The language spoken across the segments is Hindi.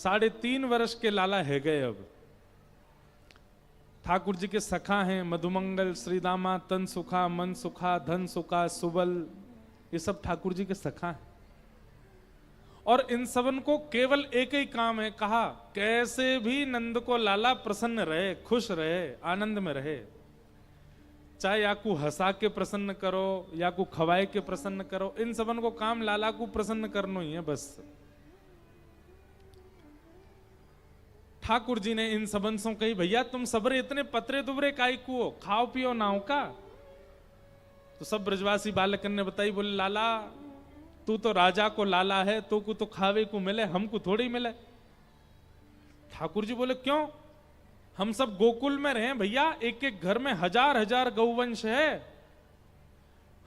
3.5 वर्ष के लाला है गए। अब ठाकुर जी के सखा हैं मधुमंगल, श्रीदामा, तन सुखा, मन सुखा, धन सुखा, सुबल, ये सब ठाकुर जी के सखा हैं। और इन सबन को केवल एक ही काम है, कहा कैसे भी नंद को लाला प्रसन्न रहे, खुश रहे, आनंद में रहे। चाहे या को हंसा के प्रसन्न करो या को खवाए के प्रसन्न करो, इन सबन को काम लाला को प्रसन्न करना ही है बस। ठाकुर जी ने इन सबन से कही, भैया तुम सबरे इतने पतरे दुबरे काई को, खाओ पियो नाव का। तो सब ब्रजवासी बालकन ने बताई, बोले लाला तू तो राजा को लाला है, तो को तो खावे को मिले, हमको थोड़ी मिले। ठाकुर जी बोले क्यों, हम सब गोकुल में रहे भैया, एक एक घर में हजार हजार गौवंश है।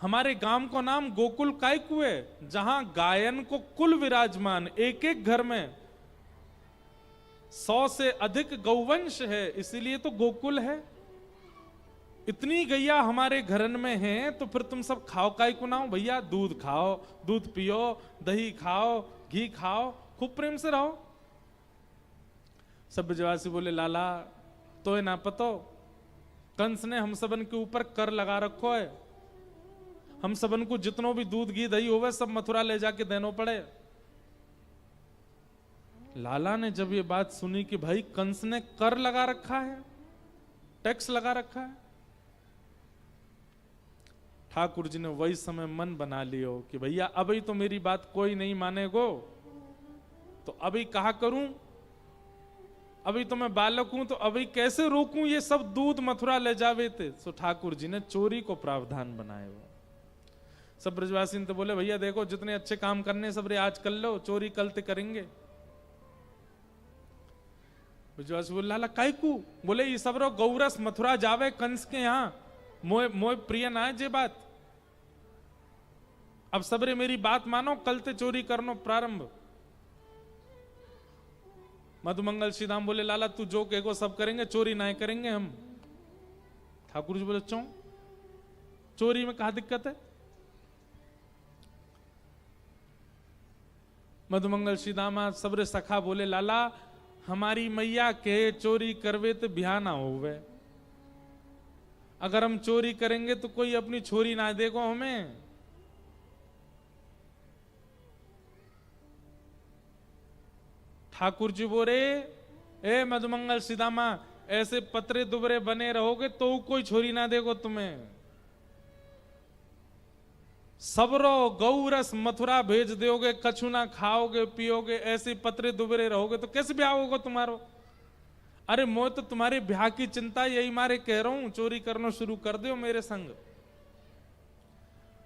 हमारे गांव को नाम गोकुल काय कुए, जहां गायन को कुल विराजमान, एक एक घर में 100 से अधिक गौवंश है, इसीलिए तो गोकुल है। इतनी गैया हमारे घरन में हैं, तो फिर तुम सब खाओ काय को ना हो भैया, दूध खाओ, दूध पियो, दही खाओ, घी खाओ, खूब प्रेम से रहो। सब ब्रजवासी बोले लाला तो ना पतो, कंस ने हम सबन के ऊपर कर लगा रखो है, हम सबन को जितनो भी दूध घी दही होवे सब मथुरा ले जाके देनो पड़े। लाला ने जब ये बात सुनी कि भाई कंस ने कर लगा रखा है, टैक्स लगा रखा है, ठाकुर जी ने वही समय मन बना लियो कि भैया अभी तो मेरी बात कोई नहीं मानेगो, तो अभी कहा करूं, अभी तो मैं बालक हूं, तो अभी कैसे रोकूं, ये सब दूध मथुरा ले जावे थे। तो ठाकुर जी ने चोरी को प्रावधान बनाए। वो सब ब्रजवासी ने तो बोले भैया देखो जितने अच्छे काम करने सब रे आज कर लो, चोरी कल ते करेंगे। ब्रजवासी बोले लाला काय को, बोले ये सब रो गौरस मथुरा जावे कंस के यहां, मोए मोए प्रिय ना है जे बात, अब सबरे मेरी बात मानो, कल ते चोरी करनो प्रारंभ। मधुमंगल श्रीदाम बोले लाला तू जो कहेगो सब करेंगे, चोरी ना करेंगे हम। ठाकुर जी बोले क्यों, चोरी में कहा दिक्कत है। मधुमंगल श्रीदामा सबरे सखा बोले लाला हमारी मैया के चोरी करवे तो ब्याह ना होवे, अगर हम चोरी करेंगे तो कोई अपनी छोरी ना देगो हमें। ठाकुर जी बोले ए मधुमंगल सीदामा, ऐसे पतरे दुबरे बने रहोगे तो कोई छोरी ना देगो तुम्हें, सबरो गौरस मथुरा भेज दोगे, कछु ना खाओगे पियोगे, ऐसे पतरे दुबरे रहोगे तो कैसे ब्याह होगा तुम्हारो। अरे मैं तो तुम्हारे ब्याह की चिंता यही मारे कह रहा हूं, चोरी करना शुरू कर दो मेरे संग।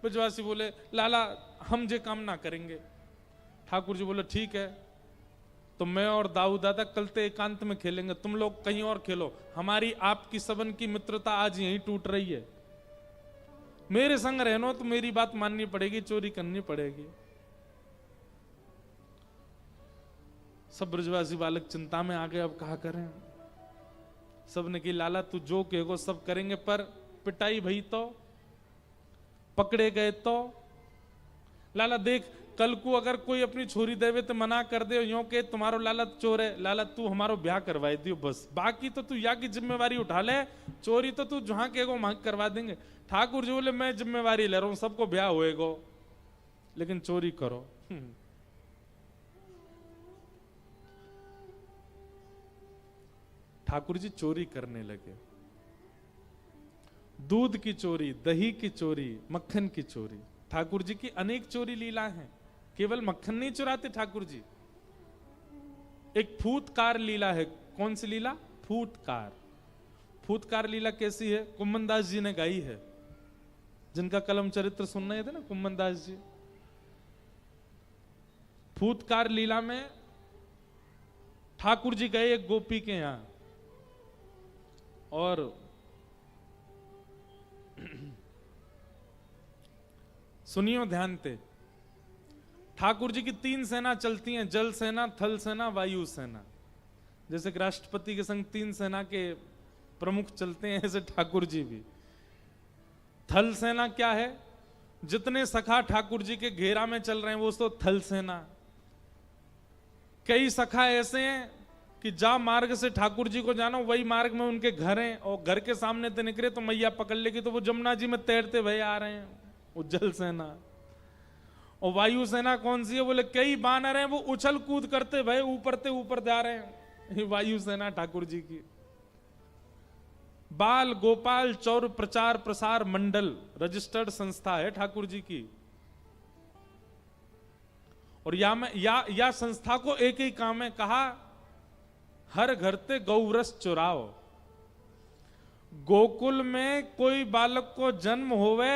ब्रजवासी बोले लाला हम जे काम ना करेंगे। ठाकुर जी बोले ठीक है, तो मैं और दाऊ दादा कल ते एकांत में खेलेंगे, तुम लोग कहीं और खेलो, हमारी आपकी सबन की मित्रता आज यहीं टूट रही है, मेरे संग रहनो तो मेरी बात माननी पड़ेगी, चोरी करनी पड़ेगी। सब ब्रजवासी बालक चिंता में आ गए, अब कहा करें। सब ने कि लाला तू जो कहेगो सब करेंगे, पर पिटाई भई तो, पकड़े गए तो। लाला देख कल को अगर कोई अपनी छोरी देवे तो मना कर दे, यो के तुम्हारो लाला चोर है, लाला तू हमारो ब्याह करवाई दियो बस, बाकी तो तू या की जिम्मेवारी उठा ले, चोरी तो तू जहां कहेगो वहां करवा देंगे। ठाकुर जी बोले मैं जिम्मेवारी ले रहा हूं, सबको ब्याह होएगो, लेकिन चोरी करो। ठाकुर जी चोरी करने लगे, दूध की चोरी, दही की चोरी, मक्खन की चोरी। ठाकुर जी की अनेक चोरी लीला हैं, केवल मक्खन नहीं चुराते ठाकुर जी। एक फूतकार लीला है। कौन सी लीला, फूतकार। फूतकार लीला कैसी है, कुम्मन दास जी ने गाई है, जिनका कलम चरित्र सुन रहे थे ना कुम्मन दास जी। फूतकार लीला में ठाकुर जी गए एक गोपी के यहां, और सुनियो ध्यान से, ठाकुर जी की 3 सेना चलती हैं, जल सेना, थल सेना, वायु सेना। जैसे कि राष्ट्रपति के संग 3 सेना के प्रमुख चलते हैं, ऐसे ठाकुर जी भी। थल सेना क्या है, जितने सखा ठाकुर जी के घेरा में चल रहे हैं वो तो थल सेना। कई सखा ऐसे हैं कि जा मार्ग से ठाकुर जी को जाना वही मार्ग में उनके घर हैं, और घर के सामने से निकले तो मैया पकड़ लेगी, तो वो जमुना जी में तैरते भय आ रहे हैं। उज्जल सेना और वायु सेना कौन सी है? बोले कई बानर हैं, वो उछल कूद करते भय ऊपर जा रहे हैं। वायु सेना ठाकुर जी की। बाल गोपाल चौर प्रचार प्रसार मंडल रजिस्टर्ड संस्था है ठाकुर जी की। और या संस्था को एक ही काम है, कहा हर घर ते गौरस चुराओ। गोकुल में कोई बालक को जन्म होवे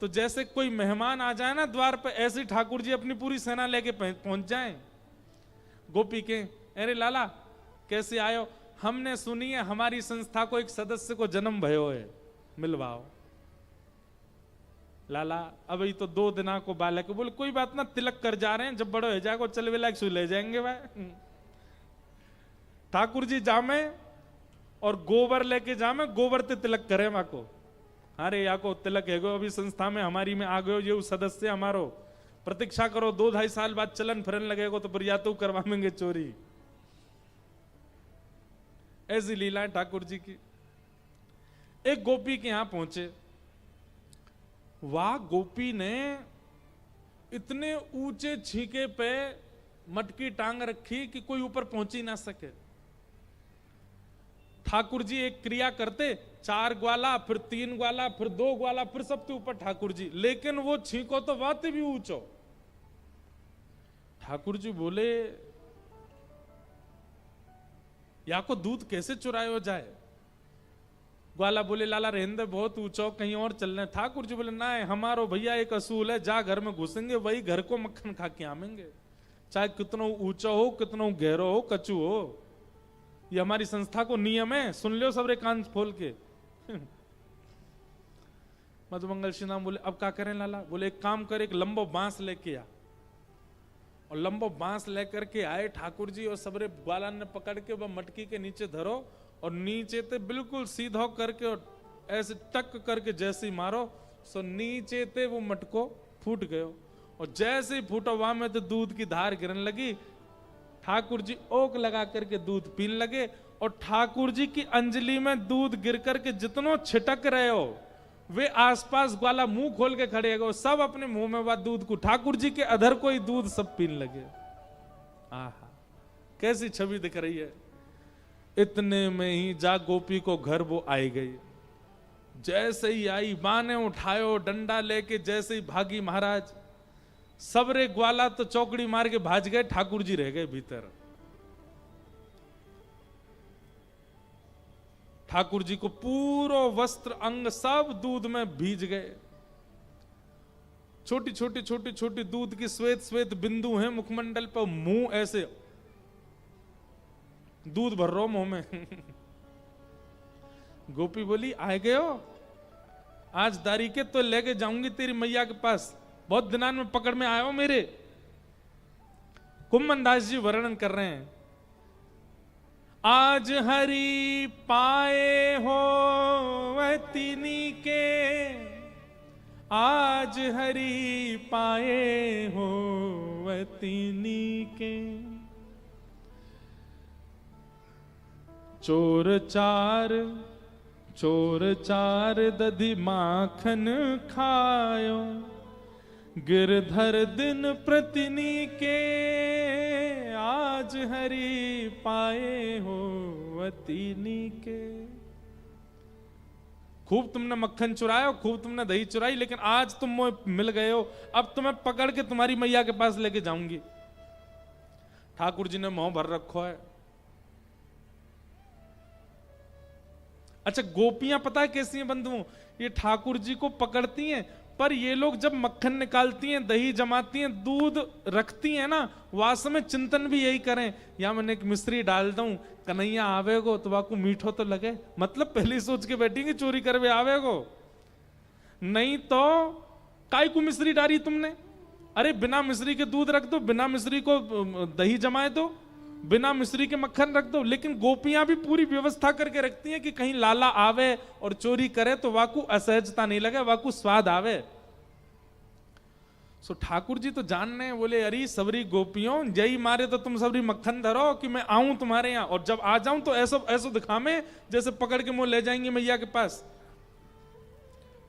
तो जैसे कोई मेहमान आ जाए ना द्वार पे, ऐसे ठाकुर जी अपनी पूरी सेना लेके पहुंच जाएं। गोपी के अरे लाला कैसे आयो? हमने सुनी है हमारी संस्था को एक सदस्य को जन्म भयो है, मिलवाओ। लाला अभी तो 2 दिना को बालक है। बोले कोई बात ना, तिलक कर जा रहे हैं, जब बड़ो हो जाएगा चल वेला ले जाएंगे भाई। ठाकुर जी जामे और गोबर लेके जामे, गोबर ते तिलक करे माँ को। अरे या को तिलक है गो, अभी संस्था में हमारी में आ गयो, ये सदस्य हमारो, प्रतीक्षा करो 2-2.5 साल बाद चलन फिरन लगेगा तो फिर या तो करवाएंगे चोरी। ऐसी लीला है ठाकुर जी की। एक गोपी के यहां पहुंचे, वह गोपी ने इतने ऊंचे छीके पे मटकी टांग रखी कि कोई ऊपर पहुंच ही ना सके। ठाकुर जी एक क्रिया करते, 4 ग्वाला, फिर 3 ग्वाला, फिर 2 ग्वाला, फिर सबके ऊपर ठाकुर जी, लेकिन वो छींको तो बात भी ऊंचो। ठाकुर जी बोले या को दूध कैसे चुरायो जाए? ग्वाला बोले लाला रहने बहुत ऊंचो, कहीं और चलने। ठाकुर जी बोले ना, हमारो भैया एक असूल है, जा घर में घुसेंगे वही घर को मक्खन खा के आवेंगे, चाहे कितनो ऊंचा हो, कितनो गहरो हो, कचू हो। ये हमारी संस्था को नियम है, सुन लो सबरे कान खोल के। मधुमंगल श्री नाम बोले अब क्या करें लाला? बोले एक काम कर, एक लंबो बांस लेके आ। और लंबो बांस लेकर के आए ठाकुर जी, और सबरे ग्वाला ने पकड़ के वह मटकी के नीचे धरो, और नीचे ते बिल्कुल सीधा करके और ऐसे टक करके जैसे ही मारो सो नीचे ते वो मटको फूट गयो। और जैसे ही फूटा वहां में तो दूध की धार गिरने लगी। ठाकुर जी ओक लगा करके दूध पीने लगे, और ठाकुर जी की अंजलि में दूध गिर करके जितनो छिटक रहे हो, वे आसपास ग्वाला मुंह खोल के खड़े हो, सब अपने मुंह में बात दूध को, ठाकुर जी के अधर को ही दूध सब पीने लगे। आहा कैसी छवि दिख रही है। इतने में ही जा गोपी को घर वो आई गई। जैसे ही आई मां ने उठायो डंडा लेके, जैसे ही भागी महाराज, सबरे ग्वाला तो चौकड़ी मार के भाज गए, ठाकुर जी रह गए भीतर। ठाकुर जी को पूरा वस्त्र अंग सब दूध में भीज गए। छोटी छोटी छोटी छोटी दूध की श्वेत श्वेत बिंदु हैं मुखमंडल पर, मुंह ऐसे दूध भर रहा मुंह में। गोपी बोली आए गए हो, आज दारी के तो लेके जाऊंगी तेरी मैया के पास, बहुत दिनान में पकड़ में आए हो मेरे। कुम्मन दास जी वर्णन कर रहे हैं, आज हरि पाए हो वतिनी के, आज हरि पाए हो वतिनी के। चोर चार दधि माखन खायो, गिरधर दिन प्रतिनी के, आज हरि पाए हो वतिनी के। खूब तुमने मक्खन चुराया, खूब तुमने दही चुराई, लेकिन आज तुम मिल गए हो, अब तुम्हें पकड़ के तुम्हारी मैया के पास लेके जाऊंगी। ठाकुर जी ने मुंह भर रखो है। अच्छा गोपियां पता है कैसी हैं बंधुओं, ये ठाकुर जी को पकड़ती हैं, पर ये लोग जब मक्खन निकालती हैं, दही जमाती हैं, दूध रखती हैं ना, वास्तव में चिंतन भी यही करें, या मैंने एक मिश्री डाल दूं, कन्हैया आवेगो तो वाकू मीठो तो लगे, मतलब पहले सोच के बैठेंगे चोरी करवे आवेगो, नहीं तो काय को मिश्री डाली तुमने? अरे बिना मिश्री के दूध रख दो, बिना मिश्री को दही जमाए दो, बिना मिश्री के मक्खन रख दो। लेकिन गोपियां भी पूरी व्यवस्था करके रखती हैं कि कहीं लाला आवे और चोरी करे तो वाकू असहजता नहीं लगे, वाकू स्वाद आवे। सो ठाकुर जी तो जानने, बोले अरे सबरी गोपियों जय मारे तो तुम सबरी मक्खन धरो कि मैं आऊं तुम्हारे यहाँ, और जब आ जाऊं तो ऐसा ऐसा दिखा में जैसे पकड़ के मुंह ले जाएंगे मैया के पास।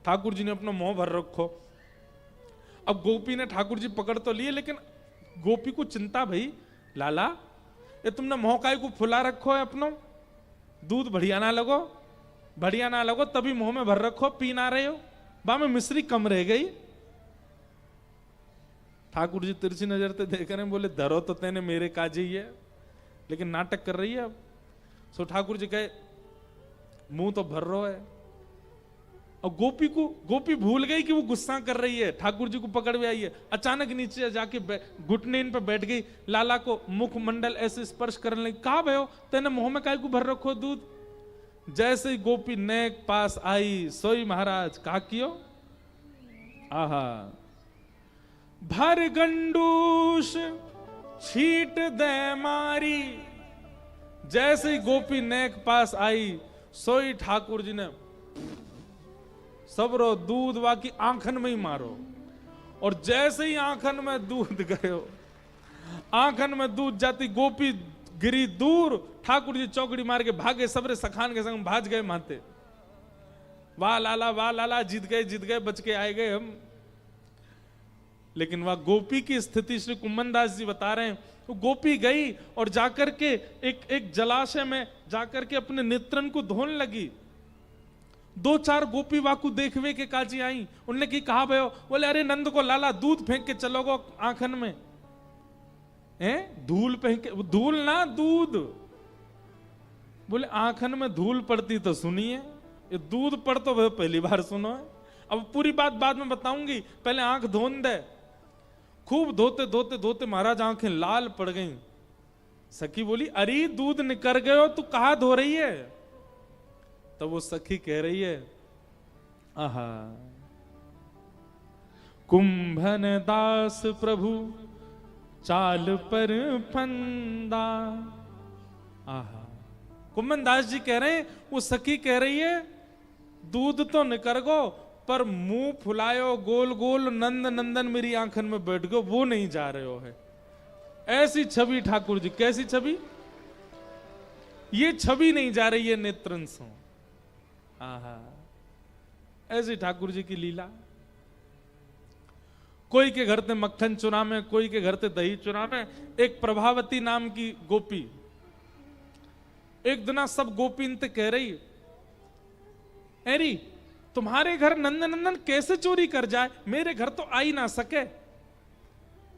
ठाकुर जी ने अपना मुंह भर रखो। अब गोपी ने ठाकुर जी पकड़ तो लिए, लेकिन गोपी को चिंता भाई, लाला ये तुमने मुंह काय को फुला रखो है अपनो, दूध बढ़िया ना लगो, बढ़िया ना लगो तभी मुंह में भर रखो, पी ना रहे हो, बा में मिश्री कम रह गई। ठाकुर जी तिरछी नजर से देख रहे हैं, बोले धरो तो तेने मेरे काजे ही है, लेकिन नाटक कर रही है अब। सो ठाकुर जी कहे मुंह तो भर रहा है। और गोपी भूल गई कि वो गुस्सा कर रही है, ठाकुर जी को पकड़ में आई है। अचानक नीचे जाके घुटने इन पे बैठ गई, लाला को मुखमंडल ऐसे स्पर्श करने लगी। कहा भयो तेने मुंह में काय को भर रखो दूध। जैसे ही गोपी नेक पास आई, सोई महाराज कहा कियो, आहा भर गंडूस छीट दे मारी। जैसे ही गोपी नेक पास आई, सोई ठाकुर जी ने सबरो दूध वाकी आंखन में ही मारो। और जैसे ही आंखन में दूध गयो, आंखन में दूध जाती, गोपी गिरी दूर, ठाकुर जी चौकड़ी मार के भागे, सबरे सखान के संग भाज गए माते। वाह लाला जीत गए, बच के आए गए हम। लेकिन वह गोपी की स्थिति श्री कुम्मन दास जी बता रहे हैं। तो गोपी गई और जाकर के एक जलाशय में जाकर के अपने नेत्रन को धोने लगी। 2-4 गोपी वाकू देखवे के काजी आई। उनने की कहा भयो, बोले अरे नंद को लाला दूध फेंक के चलोगो आंखन में, हैं धूल फेंक के, धूल ना दूध। बोले आंखन में धूल पड़ती तो सुनिए, ये दूध पड़ तो भयो पहली बार सुनो है। अब पूरी बात बाद में बताऊंगी, पहले आंख धोन दे। खूब धोते महाराज आंखें लाल पड़ गईं। सखी बोली अरे दूध निकर गयो, तू कहा धो रही है। तो वो सखी कह रही है, आहा कुंभन दास प्रभु चाल पर फंदा। आहा कुंभन दास जी कह रहे हैं, वो सखी कह रही है दूध तो निकर गो, पर मुंह फुलायो गोल गोल नंद नंदन मेरी आंखन में बैठ गयो, वो नहीं जा रहे हो है। ऐसी छवि ठाकुर जी, कैसी छवि, ये छवि नहीं जा रही है नेत्रन से। आहा ऐसी ठाकुर जी की लीला। कोई के घर ते मक्खन चुरा में, कोई के घर ते दही चुरा में। एक प्रभावती नाम की गोपी एक दिना सब गोपी इनते कह रही, एरी तुम्हारे घर नंद नंदन कैसे चोरी कर जाए, मेरे घर तो आ ही ना सके।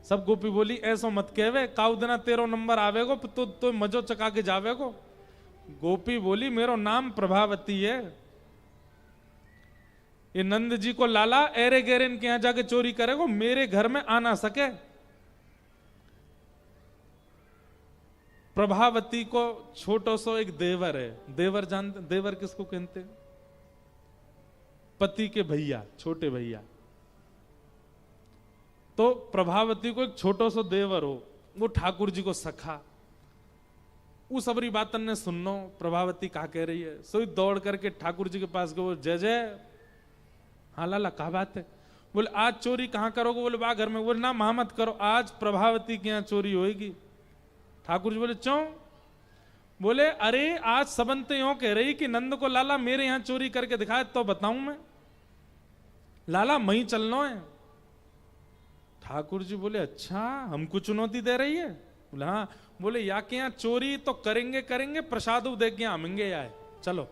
सब गोपी बोली ऐसो मत कहवे, काउ दिना तेरो नंबर आवेगो तो मजो चका के जावेगो। गोपी बोली मेरो नाम प्रभावती है, ये नंद जी को लाला एरे गेरे इनके यहां जाके चोरी करेगो, मेरे घर में आ ना सके। प्रभावती को छोटो सो एक देवर है, देवर जानते, देवर किसको कहते हैं, पति के भैया, छोटे भैया। तो प्रभावती को एक छोटो सो देवर हो, वो ठाकुर जी को सखा। उस सबरी बातन ने सुनो प्रभावती कहा कह रही है, सोई दौड़ करके ठाकुर जी के पास गए, जय जय। हाँ लाला कहा बात है। बोले आज चोरी कहां करोगे, बोले बा घर में। बोले ना महा मत करो, आज प्रभावती के यहाँ चोरी होगी। ठाकुर जी बोले क्यों। बोले अरे आज सबंते यूं कह रही कि नंद को लाला मेरे यहां चोरी करके दिखाए तो बताऊं मैं, लाला मई चलना है। ठाकुर जी बोले अच्छा हमको चुनौती दे रही है। बोले हाँ। बोले या के यहाँ चोरी तो करेंगे, प्रसाद दे के आमेंगे यार, चलो।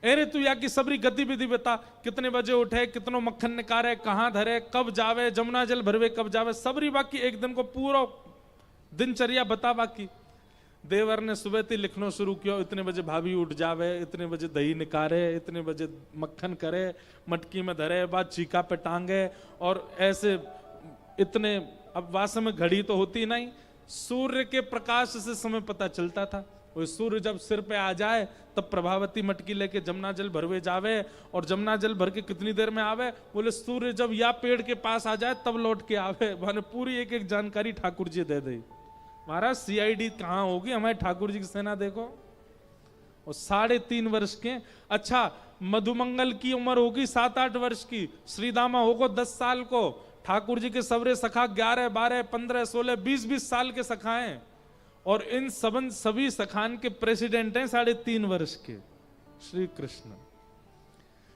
अरे तू या की सबरी गतिविधि बता, कितने बजे उठे, कितनो मक्खन निकारे, कहां धरे, कब जावे, जमुना जल भरवे कब जावे, सबरी बाकी एक दिन को पूरा दिनचर्या बता। बाकी देवर ने सुबह से लिखना शुरू किया, इतने बजे भाभी उठ जावे, इतने बजे दही निकारे, इतने बजे मक्खन करे, मटकी में धरे, बाद चीका पे टांगे, और ऐसे इतने। अब वास्तव में घड़ी तो होती नहीं, सूर्य के प्रकाश से समय पता चलता था। वो सूर्य जब सिर पे आ जाए तब प्रभावती मटकी लेके जमुना जल भरवे जावे, और जमुना जल भर के कितनी देर में आवे, बोले सूर्य जब या पेड़ के पास आ जाए तब लौट के आवे। मैंने पूरी एक एक जानकारी ठाकुर जी दे दी। महाराज सीआईडी कहां होगी, हमारे ठाकुर जी की सेना देखो। और 3.5 वर्ष के, अच्छा मधुमंगल की उम्र होगी 7-8 वर्ष की, श्रीदामा होगा 10 साल को, ठाकुर जी के सबरे सखा 11, 12, 15, 16, 20 साल के सखा हैं, और इन सभी सखान के प्रेसिडेंट हैं 3.5 वर्ष के श्री कृष्ण।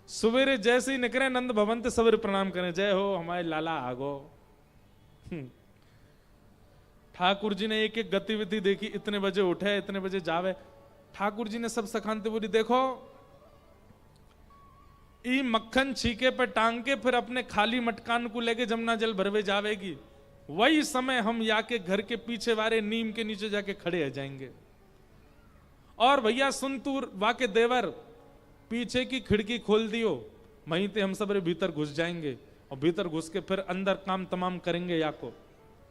सवेरे जैसे ही निकले नंद भवन ते सवेरे प्रणाम करें, जय हो हमारे लाला आगो। ठाकुर जी ने एक एक गतिविधि देखी, इतने बजे उठे, इतने बजे जावे। ठाकुर जी ने सब सखानते बोली, देखो ई मक्खन छीके पे टांग के फिर अपने खाली मटकान को लेके जमुना जल भरवे जावेगी, वही समय हम या के घर के पीछे वाले नीम के नीचे जाके खड़े हो जाएंगे। और भैया सुन तू वाके देवर, पीछे की खिड़की खोल दियो, वहीं ते हम सब भीतर घुस जाएंगे, और भीतर घुस के फिर अंदर काम तमाम करेंगे। या को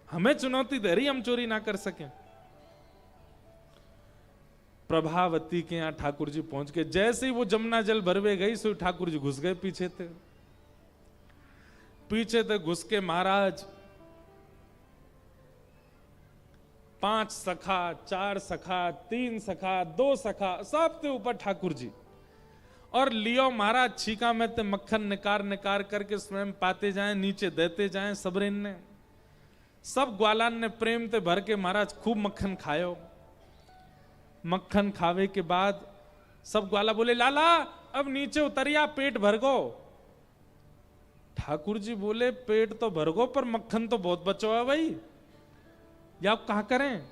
हमें चुनौती दे रही, हम चोरी ना कर सके। प्रभावती के यहां ठाकुर जी पहुंच के जैसे ही वो जमुना जल भरवे गई, सो ठाकुर जी घुस गए पीछे थे घुस के महाराज 5 सखा, 4 सखा, 3 सखा, 2 सखा, सब के ऊपर ठाकुर जी, और लियो महाराज छीका में ते मक्खन निकार निकार करके स्वयं पाते जाएं, नीचे देते जाएं। सबरेन ने, सब ग्वालान ने प्रेम ते भर के महाराज खूब मक्खन खायो। मक्खन खावे के बाद सब ग्वाला बोले, लाला अब नीचे उतरिया, पेट भर गो। ठाकुर जी बोले, पेट तो भर गो पर मक्खन तो बहुत बचो है भाई, या आप कहा करें?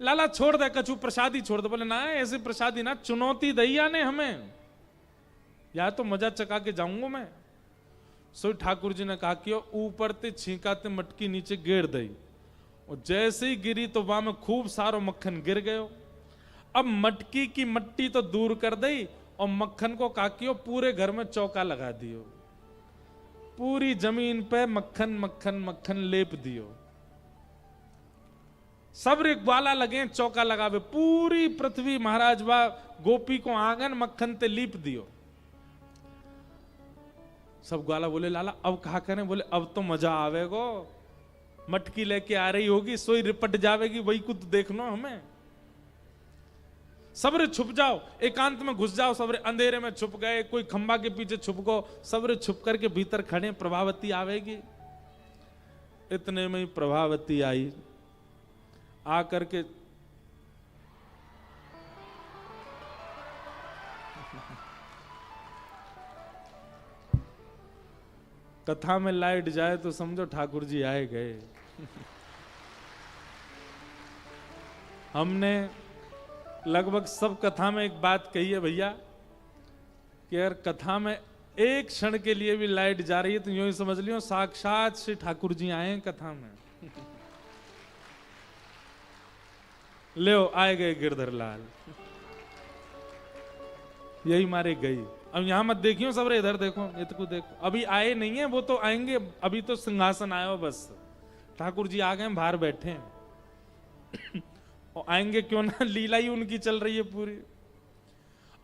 लाला छोड़ दे, कछु प्रसादी छोड़ दे। बोले ना, ऐसी प्रसादी ना, चुनौती दैया ने हमें, या तो मजा चका के जाऊंगा मैं। सो ठाकुर जी ने कहा कि ऊपर ते छींकाते मटकी नीचे गिर दई, और जैसे ही गिरी तो वहां में खूब सारो मक्खन गिर गयो। अब मटकी की मट्टी तो दूर कर दई, और मक्खन को काकियो पूरे घर में चौका लगा दियो, पूरी जमीन पे मक्खन मक्खन मक्खन लेप दियो। सब रे ग्वाला लगे चौका लगावे, पूरी पृथ्वी महाराज वा गोपी को आंगन मक्खन ते लीप दियो। सब ग्वाला बोले, लाला अब कहा करें? बोले, अब तो मजा आवेगो, मटकी लेके आ रही होगी, सोई रिपट जावेगी, वही कुछ देखना हमें। सबरे छुप जाओ, एकांत में घुस जाओ, सबरे अंधेरे में छुप गए, कोई खंबा के पीछे छुप गो, सबरे छुप करके भीतर खड़े, प्रभावती आवेगी। इतने में ही प्रभावती आई, आकर के कथा में लाइट जाए तो समझो ठाकुर जी आए गए। हमने लगभग सब कथा में एक बात कही है भैया, कि अगर कथा में एक क्षण के लिए भी लाइट जा रही है तो यूं ही समझ लियो साक्षात श्री ठाकुर जी आए हैं कथा में। ले आए गए गिरधर लाल, यही मारे गई। अब यहां मत देखियो सब रे, इधर देखो, इतको देखो, अभी आए नहीं है, वो तो आएंगे, अभी तो सिंहासन आयो बस। ठाकुर जी आ गए, बाहर बैठे हैं। और आएंगे क्यों ना, लीला ही उनकी चल रही है पूरी।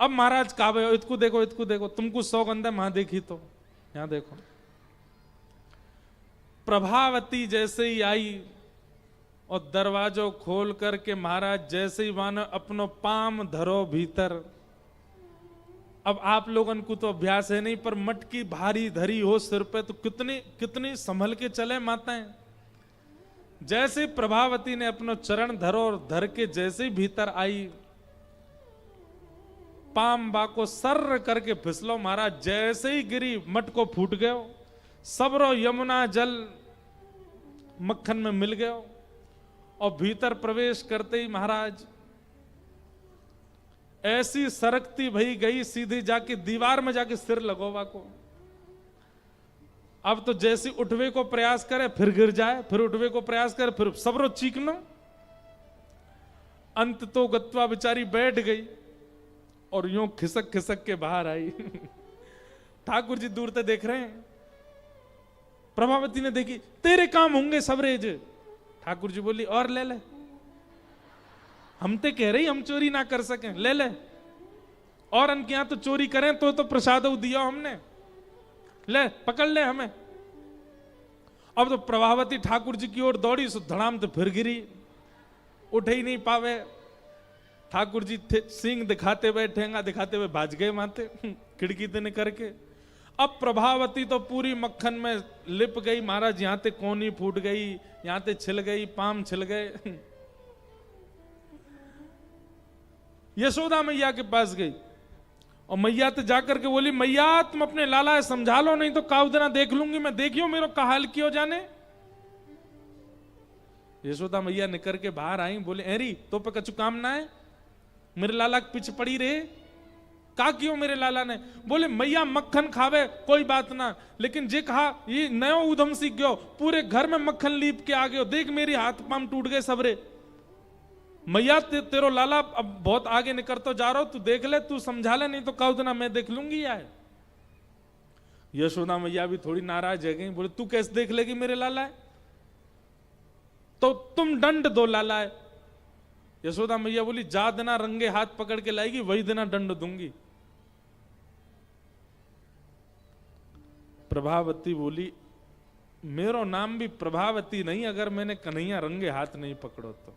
अब महाराज कावे, इतको देखो, इतको देखो, तुमको सौगंध है वहां देखी तो यहां देखो। प्रभावती जैसे ही आई और दरवाजो खोल करके महाराज जैसे ही वहां अपनो पाम धरो भीतर। अब आप लोगन को तो अभ्यास है नहीं, पर मटकी भारी धरी हो सिर पे तो कितनी कितनी संभल के चले माताएं। जैसे प्रभावती ने अपनो चरण धरो और धर के जैसे ही भीतर आई, पाम बा को सर्र करके फिसलो महाराज, जैसे ही गिरी मटको फूट गयो, सबरो यमुना जल मक्खन में मिल गयो। और भीतर प्रवेश करते ही महाराज ऐसी सरकती भई गई, सीधी जाके दीवार में जाके सिर लगोवा को। अब तो जैसे उठवे को प्रयास करे फिर गिर जाए, फिर उठवे को प्रयास करे फिर सबरो चीखनो। अंत तो गत्वा बेचारी बैठ गई और यूं खिसक खिसक के बाहर आई। ठाकुर जी दूर से देख रहे हैं। प्रभावती ने देखी, तेरे काम होंगे सबरेज। ठाकुर जी बोली, और ले ले, हम ते कह रही हम चोरी ना कर सके, ले ले। और अनके यहां तो चोरी करें तो प्रसाद दिया हमने, ले पकड़ ले हमें। अब तो प्रभावती ठाकुर जी की ओर दौड़ी, सो धड़ाम तो फिर गिरी, उठ ही नहीं पावे। ठाकुर जी सिंह दिखाते हुए, ठेंगा दिखाते हुए भाज गए माते खिड़की ते करके। अब प्रभावती तो पूरी मक्खन में लिप गई महाराज, यहां ते कोनी फूट गई, यहां ते छिल गई, पाम छिल गए। यशोदा मैया के पास गई और मैया तो जाकर के बोली, मैया तुम अपने लाला समझा लो, नहीं तो काउदना देख लूंगी मैं, देखियो मेरो का हाल कियो जाने। यशोदा मैया निकर के बाहर आई, बोले एरी तो पे कछु काम ना है, मेरे लाला के पीछे पड़ी रहे, का क्यों मेरे लाला ने। बोले मैया मक्खन खावे कोई बात ना, लेकिन जे कहा ये नयो उधम सीख गयो, पूरे घर में मक्खन लीप के आ गयो, देख मेरी हाथ पाम टूट गए सबरे। मैया तेरो लाला अब बहुत आगे निकल तो जा रहा हो, तू देख ले, तू समझा ले, नहीं तो कहो ना मैं देख लूंगी यार। यशोदा मैया भी थोड़ी नाराज है गई, बोले तू कैसे देख लेगी मेरे लाला है, तो तुम दंड दो लाला है। यशोदा मैया बोली जा देना रंगे हाथ पकड़ के लाएगी, वही देना दंड दूंगी। प्रभावती बोली मेरो नाम भी प्रभावती नहीं, अगर मैंने कन्हैया रंगे हाथ नहीं पकड़ो तो।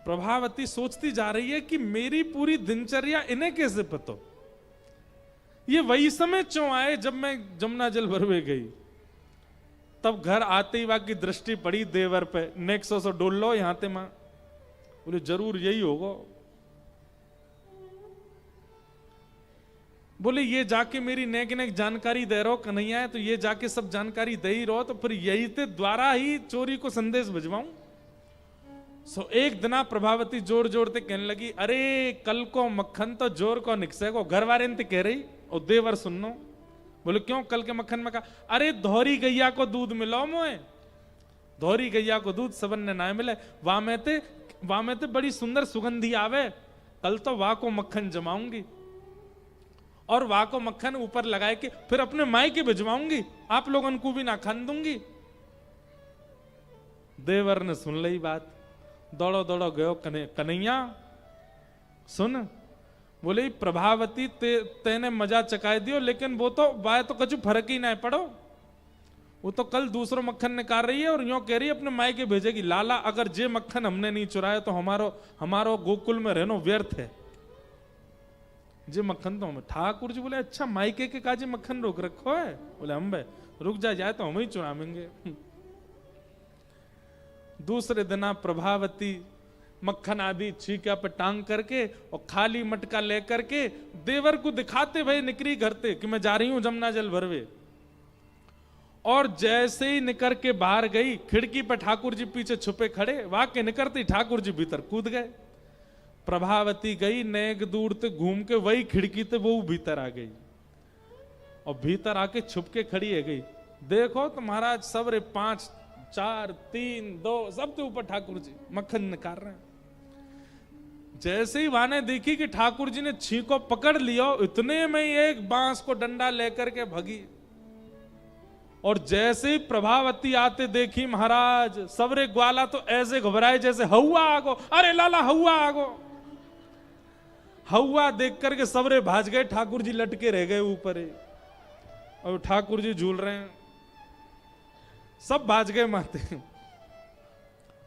प्रभावती सोचती जा रही है कि मेरी पूरी दिनचर्या इन्हें कैसे पता, ये वही समय क्यों आए जब मैं जमुना जल भरवे गई। तब घर आते ही वाकी दृष्टि पड़ी देवर पे, नेक्सो सो डोल लो यहां ते मां, बोले जरूर यही होगा। बोले ये जाके मेरी नेक नेक जानकारी दे रहो कन्हैया है, तो ये जाके सब जानकारी दे ही रहो, तो फिर यही ते द्वारा ही चोरी को संदेश भिजवाऊं। एक दिना प्रभावती जोर जोर ते कहने लगी, अरे कल को मक्खन तो जोर को निकसे को, घर वाले ने कह रही और देवर सुननो। बोले क्यों कल के मक्खन में कहा, अरे धोरी गैया को दूध मिलो मोए, धोरी गैया को दूध सबन ने ना मिले, वाह में ते बड़ी सुंदर सुगंधी आवे, कल तो वाह को मक्खन जमाऊंगी और वाह को मक्खन ऊपर लगाए के फिर अपने मायके भिजवाऊंगी, आप लोगों को भी ना खान दूंगी। देवर ने सुन ली बात, दौड़ो दौड़ो गयो कन्हैया सुन। बोले प्रभावती तेने मजा चकाए दियो, लेकिन वो तो वाह तो कछु फर्क ही ना पड़ो, वो तो कल दूसरो मक्खन निकाल रही है और यूं कह रही है अपने मायके भेजेगी। लाला अगर जे मक्खन हमने नहीं चुराया तो हमारो गोकुल में रहना व्यर्थ है, जे मक्खन तो हमें। ठाकुर जी बोले अच्छा मायके के काजे मक्खन रोक रखो है, बोले हम भाई रुक जाए तो हम ही चुराएंगे। दूसरे दिन प्रभावती मक्खन आदि छीका पे टांग करके और खाली मटका लेकर के देवर को दिखाते भाई निकली घर से कि मैं जा रही हूं जमुना जल भरवे। और जैसे ही निकर के बाहर गई, खिड़की पर ठाकुर जी पीछे छुपे खड़े, वाक्य निकलते ठाकुर जी भीतर कूद गए। प्रभावती गई नेक दूर ते घूम के वही खिड़की ते वो भीतर आ गई और भीतर आके छुप के खड़ी है गई। देखो तो महाराज सब रे 5 4 3 2 सबके ऊपर ठाकुर जी मक्खन निकाल रहे हैं। जैसे ही वाने देखी कि ठाकुर जी ने छींको पकड़ लिया, इतने में ही एक बांस को डंडा लेकर के भगी। और जैसे ही प्रभावती आते देखी महाराज सबरे ग्वाला तो ऐसे घबराए जैसे हवा आगो, अरे लाला हवा आगो। हवा देख करके सबरे भाज गए, ठाकुर जी लटके रह गए ऊपर ही और ठाकुर जी झूल रहे हैं, सब भाज गए माते।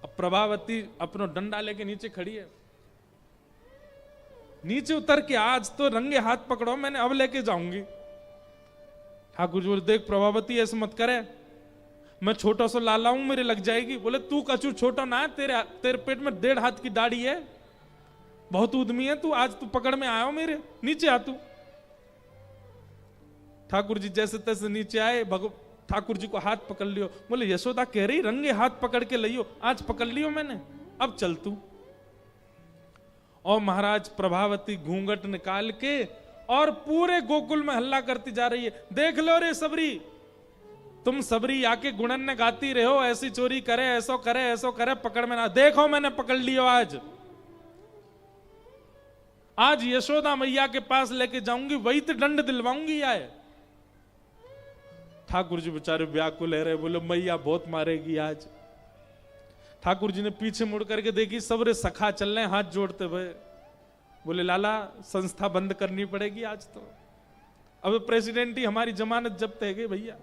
अब प्रभावती अपनो डंडा लेके नीचे खड़ी है, नीचे उतर के आज तो रंगे हाथ पकड़ो, मैंने अब लेके जाऊंगी। ठाकुर जी बोले देख प्रभावती ऐसे मत करे, मैं छोटा सा लाला हूं, मेरे लग जाएगी। बोले तू कछु छोटा ना है, तेरे पेट में 1.5 हाथ की दाढ़ी है, बहुत उद्यमी है तू, आज तू पकड़ में आयो मेरे, नीचे आ तू। ठाकुर जी जैसे तैसे नीचे आए, ठाकुर जी को हाथ पकड़ लियो। बोले यशोदा कह रही रंगे हाथ पकड़ के लियो, आज पकड़ लियो मैंने, अब चल तू। और महाराज प्रभावती घूंघट निकाल के और पूरे गोकुल में हल्ला करती जा रही है, देख लो रे सबरी, तुम सबरी आके गुणन ने गाती रहे हो, ऐसी चोरी करे ऐसो करे ऐसो करे, पकड़ में ना, देखो मैंने पकड़ लियो आज यशोदा मैया के पास लेके जाऊंगी, वही तो दंड दिलवाऊंगी आए। ठाकुर जी बेचारे व्याकुल है रहे, बोले मैया बहुत मारेगी आज। ठाकुर जी ने पीछे मुड़ करके देखी, सबरे सखा चल रहे हाथ जोड़ते हुए। बोले लाला संस्था बंद करनी पड़ेगी आज तो, अब प्रेसिडेंट ही हमारी जमानत जब्त है गई भैया।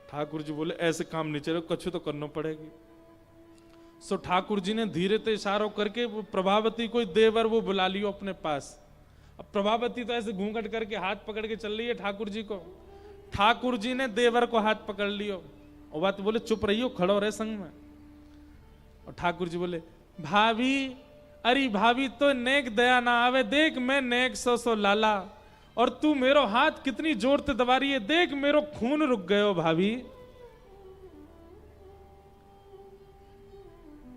ठाकुर जी बोले ऐसे काम नहीं चले, कछु तो करना पड़ेगी। सो ठाकुर जी ने धीरे से इशारों करके वो प्रभावती कोई देवर वो बुला लियो अपने पास। अब प्रभावती तो ऐसे घूंघट करके हाथ पकड़ के चल रही है ठाकुर जी को। ठाकुर जी ने देवर को हाथ पकड़ लियो और बात बोले चुप रहियो, खड़ो रहे संग में। और ठाकुर जी बोले भाभी, अरे भाभी तो नेक दया ना आवे, देख मैं नेक सो लाला और तू मेरो हाथ कितनी जोर से दबा रही है, देख मेरो खून रुक गयो भाभी।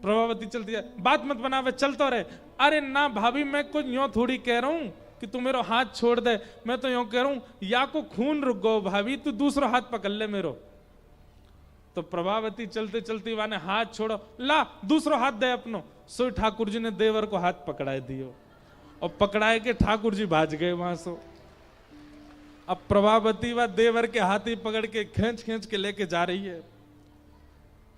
प्रभावती चलती है, बात मत बनावे, चल तो रहे। अरे ना भाभी, मैं कुछ यूं थोड़ी कह रहा हूं कि तू मेरो हाथ छोड़ दे, मैं तो यूं कह रहा हूं या को खून रुक गयो भाभी, तू दूसरा हाथ पकड़ ले मेरो। तो प्रभावती चलते चलती वाने हाथ छोड़ो, ला दूसरा हाथ दे अपनो। सो ठाकुर जी ने देवर को हाथ पकड़ाए दियो और पकड़ाए के ठाकुर जी भाज गए वहां से। अब प्रभावती व देवर के हाथ ही पकड़ के खींच खींच के लेके जा रही है।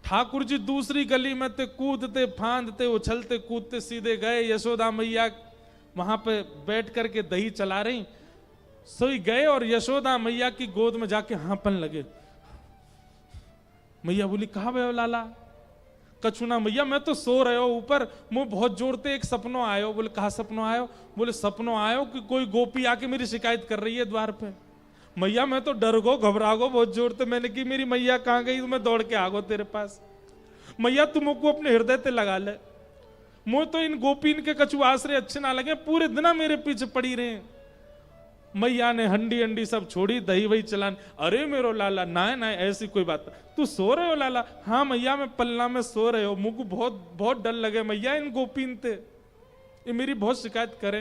ठाकुर जी दूसरी गली में ते कूदते फांदते उछलते कूदते सीधे गए। यशोदा मैया वहां पे बैठ करके दही चला रही, सोई गए और यशोदा मैया की गोद में जाके हांपन लगे। मैया बोली कहा गए हो लाला? कछुना मैया मैं तो सो रहे हो ऊपर, मुंह बहुत जोर से एक सपनों आयो। बोले कहा सपनों आयो? बोले सपनों आयो कि कोई गोपी आके मेरी शिकायत कर रही है द्वार पे। मैया मैं तो डर गो घबरा गो बहुत जोर से, मैंने की मेरी मैया कहाँ गई, मैं दौड़ के आ गो तेरे पास। मैया तुम को अपने हृदय पे लगा ले, मुझे तो इन गोपीन के कछु आश्रय अच्छे ना लगे, पूरे दिन मेरे पीछे पड़ी रहे। मैया ने हंडी हंडी सब छोड़ी, दही वही चलान। अरे मेरो लाला ना ना ऐसी कोई बात, तू सो रहे हो लाला? हाँ मैया मैं पल्ला में सो रहे हो, मुझको बहुत बहुत डर लगे मैया इन गोपीन थे, ये मेरी बहुत शिकायत करे।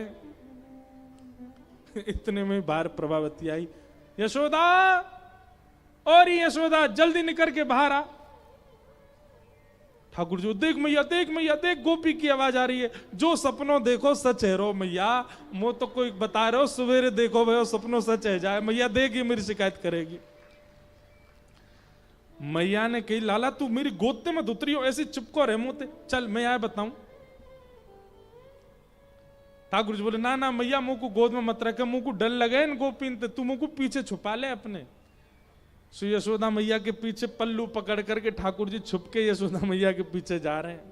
इतने में बाहर प्रभावती आई, यशोदा और यशोदा जल्दी निकल के बाहर आ। ठाकुर जी देख मैया देख मैया देख, गोपी की आवाज आ रही है। जो सपनों देखो सच है रो मैया, मो तो कोई बता रहे हो सवेरे देखो भाई सपनों सच है जाए, मैया देगी मेरी शिकायत करेगी। मैया ने कही लाला तू मेरी गोदते में उतरी हो, ऐसी चुपको रहे मोते, चल मैं आया बताऊं। ठाकुर जी बोले ना ना मैया मुंह को गोद में मत रखे, मुंह को डर लगे इन गोपीन ते, तू मुंह को पीछे छुपा ले अपने। सो यशोदा मैया के पीछे पल्लू पकड़ करके ठाकुर जी छुप के यशोदा मैया के पीछे जा रहे हैं।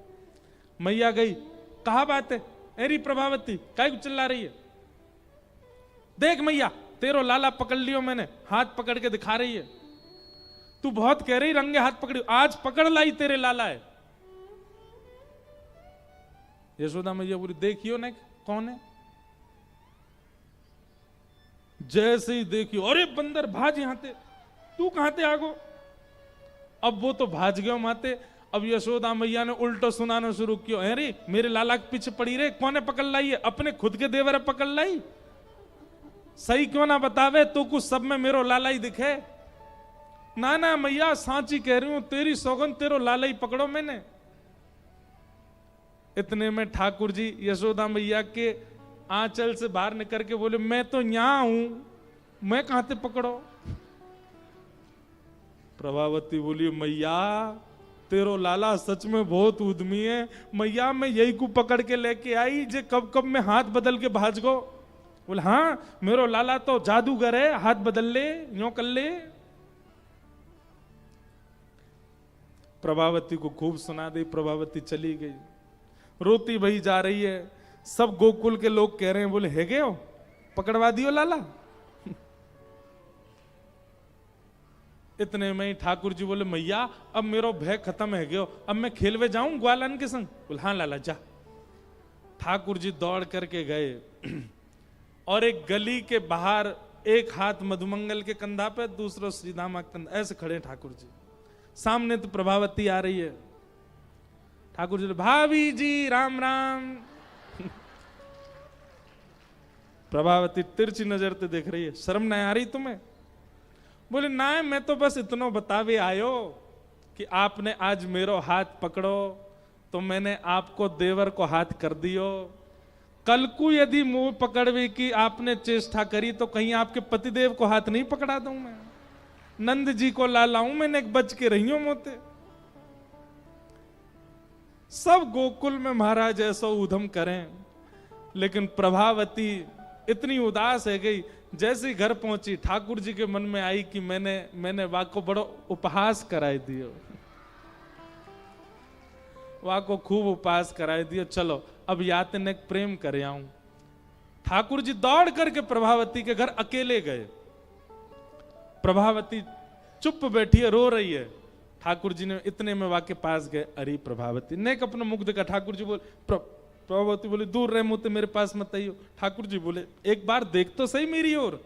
मैया गई, कहा बात है? अरे प्रभावती काय को चिल्ला रही है? देख मैया तेरो लाला पकड़ लियो मैंने, हाथ पकड़ के दिखा रही है। तू बहुत कह रही रंगे हाथ पकड़ी, आज पकड़ लाई तेरे लाला है। यशोदा मैया बोली देखियो ना कौन है। जैसे ही देखियो, अरे बंदर भाज यहां ते, तू कहां ते आगो? अब वो तो भाज गयो माते। अब यशोदा मैया ने उल्टो सुनाना शुरू किया, अरे मेरे लाला के पीछे पड़ी रे, कौन पकड़ लाई है? अपने खुद के देवर पकड़ लाई, सही क्यों ना बतावे, तो कुछ सब में मेरो लाला ही दिखे। ना ना मैया सांची कह रही हूं, तेरी सौगन तेरो लाला ही पकड़ो मैंने। इतने में ठाकुर जी यशोदा मैया के आंचल से बाहर निकल के बोले मैं तो यहां हूं, मैं कहां ते पकड़ो? प्रभावती बोली मैया तेरो लाला सच में बहुत उद्यमी है, मैया मैं यही को पकड़ के लेके आई जे कब कब में हाथ बदल के भाज गो। बोले हाँ मेरो लाला तो जादूगर है, हाथ बदल ले यूं कर ले। प्रभावती को खूब सुना दी, प्रभावती चली गई, रोती भई जा रही है। सब गोकुल के लोग कह रहे हैं, बोले है गए हो, पकड़वा दियो लाला। इतने में ही ठाकुर जी बोले मैया अब मेरो भय खत्म है गयो, अब मैं खेलवे जाऊं ग्वालन के संग? बोले हाँ लाला जा। ठाकुर जी दौड़ करके गए और एक गली के बाहर एक हाथ मधुमंगल के कंधा पे, दूसरा श्रीदामा के कंधा, ऐसे खड़े ठाकुर जी। सामने तो प्रभावती आ रही है। ठाकुर जी भाभी जी राम राम। प्रभावती तिरछी नजर से देख रही है, शर्म नहीं आ रही तुम्हें? बोले ना मैं तो बस इतना बतावे आयो कि आपने आज मेरो हाथ पकड़ो तो मैंने आपको देवर को हाथ कर दियो। कल को यदि मुंह पकड़वे की आपने चेष्टा करी तो कहीं आपके पतिदेव को हाथ नहीं पकड़ा दूं मैं? नंद जी को ला लाऊं मैंने, एक बच के रही हूं मोते। सब गोकुल में महाराज ऐसा उधम करें, लेकिन प्रभावती इतनी उदास है गई। जैसे घर पहुंची ठाकुर जी के मन में आई कि मैंने वाको बड़ो उपहास कराई दियो, वाको खूब उपहास कराई दियो, चलो अब यातने प्रेम करे आऊं। ठाकुर जी दौड़ करके प्रभावती के घर अकेले गए। प्रभावती चुप बैठी है, रो रही है। ठाकुर जी ने इतने में वाके पास गए, अरे प्रभावती नेक अपना मुख देखा। ठाकुर जी बोले, प्रभावती बोले दूर रहे मुझसे, मेरे पास मत आइयो। ठाकुर जी बोले एक बार देख तो सही मेरी ओर।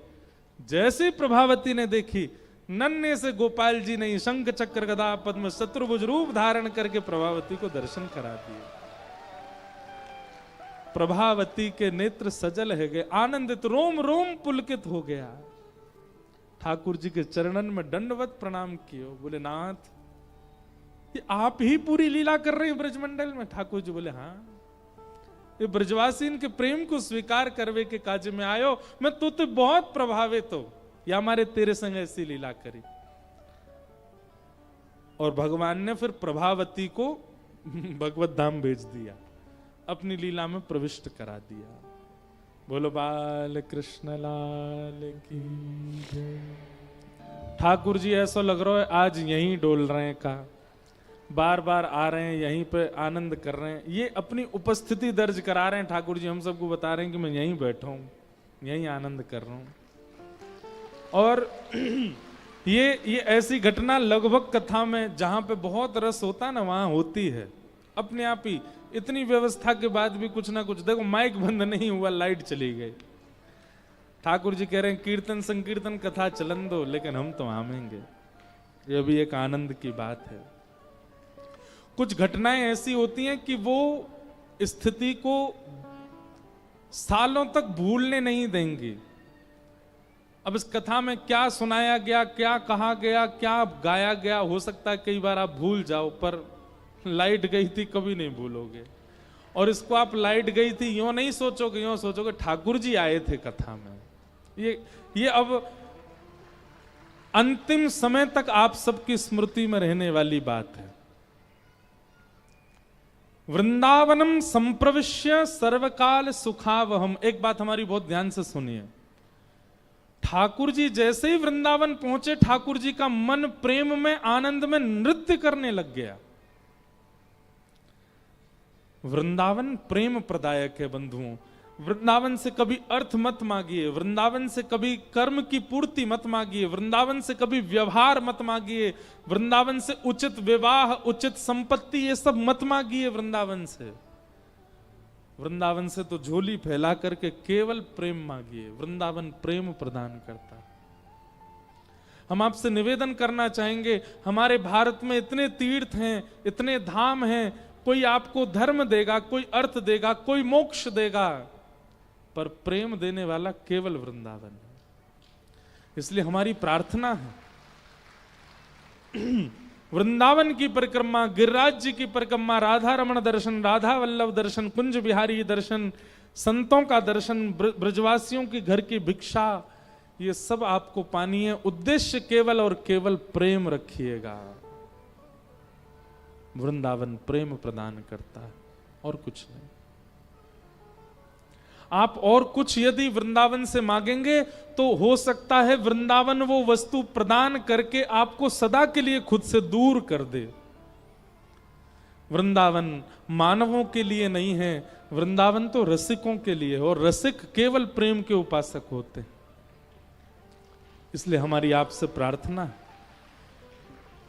जैसे प्रभावती ने देखी, नन्हे से गोपाल जी ने शंख चक्र गदा पद्म शत्रुभुज रूप धारण करके प्रभावती को दर्शन करा दिए। प्रभावती के नेत्र सजल है गए, आनंदित, रोम रोम पुलकित हो गया। ठाकुर जी के चरणन में दंडवत प्रणाम किए। बोले नाथ, ये आप ही पूरी लीला कर रहे हैं ब्रजमंडल में? ठाकुर जी बोले हाँ, ये ब्रजवासी इनके प्रेम को स्वीकार करवे के काज में आयो। मैं तो बहुत प्रभावित हो, या हमारे तेरे संग ऐसी लीला करी। और भगवान ने फिर प्रभावती को भगवत धाम भेज दिया, अपनी लीला में प्रविष्ट करा दिया। बोलो बाल कृष्ण लाल की जय। ठाकुर जी ऐसा लग रहा है आज यहीं डोल रहे हैं, का बार बार आ रहे हैं, यहीं पे आनंद कर रहे हैं। ये अपनी उपस्थिति दर्ज करा रहे हैं। ठाकुर जी हम सबको बता रहे हैं कि मैं यहीं बैठा हूं, यहीं आनंद कर रहा हूं। और ये ऐसी घटना लगभग कथा में जहां पे बहुत रस होता है ना, वहां होती है अपने आप ही। इतनी व्यवस्था के बाद भी कुछ ना कुछ, देखो माइक बंद नहीं हुआ, लाइट चली गई। ठाकुर जी कह रहे हैं कीर्तन संकीर्तन कथा चलन दो, लेकिन हम तो आमेंगे। ये भी एक आनंद की बात है। कुछ घटनाएं ऐसी होती हैं कि वो स्थिति को सालों तक भूलने नहीं देंगी। अब इस कथा में क्या सुनाया गया, क्या कहा गया, क्या गाया गया, हो सकता है कई बार आप भूल जाओ, पर लाइट गई थी कभी नहीं भूलोगे। और इसको आप लाइट गई थी यूं नहीं सोचोगे, यूं सोचोगे ठाकुर जी आए थे कथा में। ये अब अंतिम समय तक आप सबकी स्मृति में रहने वाली बात है। वृंदावनम संप्रविश्य सर्वकाल सुखावहम। एक बात हमारी बहुत ध्यान से सुनिए। ठाकुर जी जैसे ही वृंदावन पहुंचे, ठाकुर जी का मन प्रेम में, आनंद में नृत्य करने लग गया। वृंदावन प्रेम प्रदायक है बंधुओं। वृंदावन से कभी अर्थ मत मांगिए, वृंदावन से कभी कर्म की पूर्ति मत मांगिए, वृंदावन से कभी व्यवहार मत मांगिए, वृंदावन से उचित विवाह, उचित संपत्ति, ये सब मत मांगिए वृंदावन से। वृंदावन से तो झोली फैला करके केवल प्रेम मांगिए। वृंदावन प्रेम प्रदान करता है। हम आपसे निवेदन करना चाहेंगे, हमारे भारत में इतने तीर्थ हैं, इतने धाम हैं, कोई आपको धर्म देगा, कोई अर्थ देगा, कोई मोक्ष देगा, पर प्रेम देने वाला केवल वृंदावन है। इसलिए हमारी प्रार्थना है, वृंदावन की परिक्रमा, गिरिराज जी की परिक्रमा, राधा रमण दर्शन, राधा वल्लभ दर्शन, कुंज बिहारी दर्शन, संतों का दर्शन, ब्रजवासियों की घर की भिक्षा, ये सब आपको पानी है। उद्देश्य केवल और केवल प्रेम रखिएगा। वृंदावन प्रेम प्रदान करता है और कुछ नहीं। आप और कुछ यदि वृंदावन से मांगेंगे तो हो सकता है वृंदावन वो वस्तु प्रदान करके आपको सदा के लिए खुद से दूर कर दे। वृंदावन मानवों के लिए नहीं है, वृंदावन तो रसिकों के लिए है, और रसिक केवल प्रेम के उपासक होते हैं। इसलिए हमारी आपसे प्रार्थना है,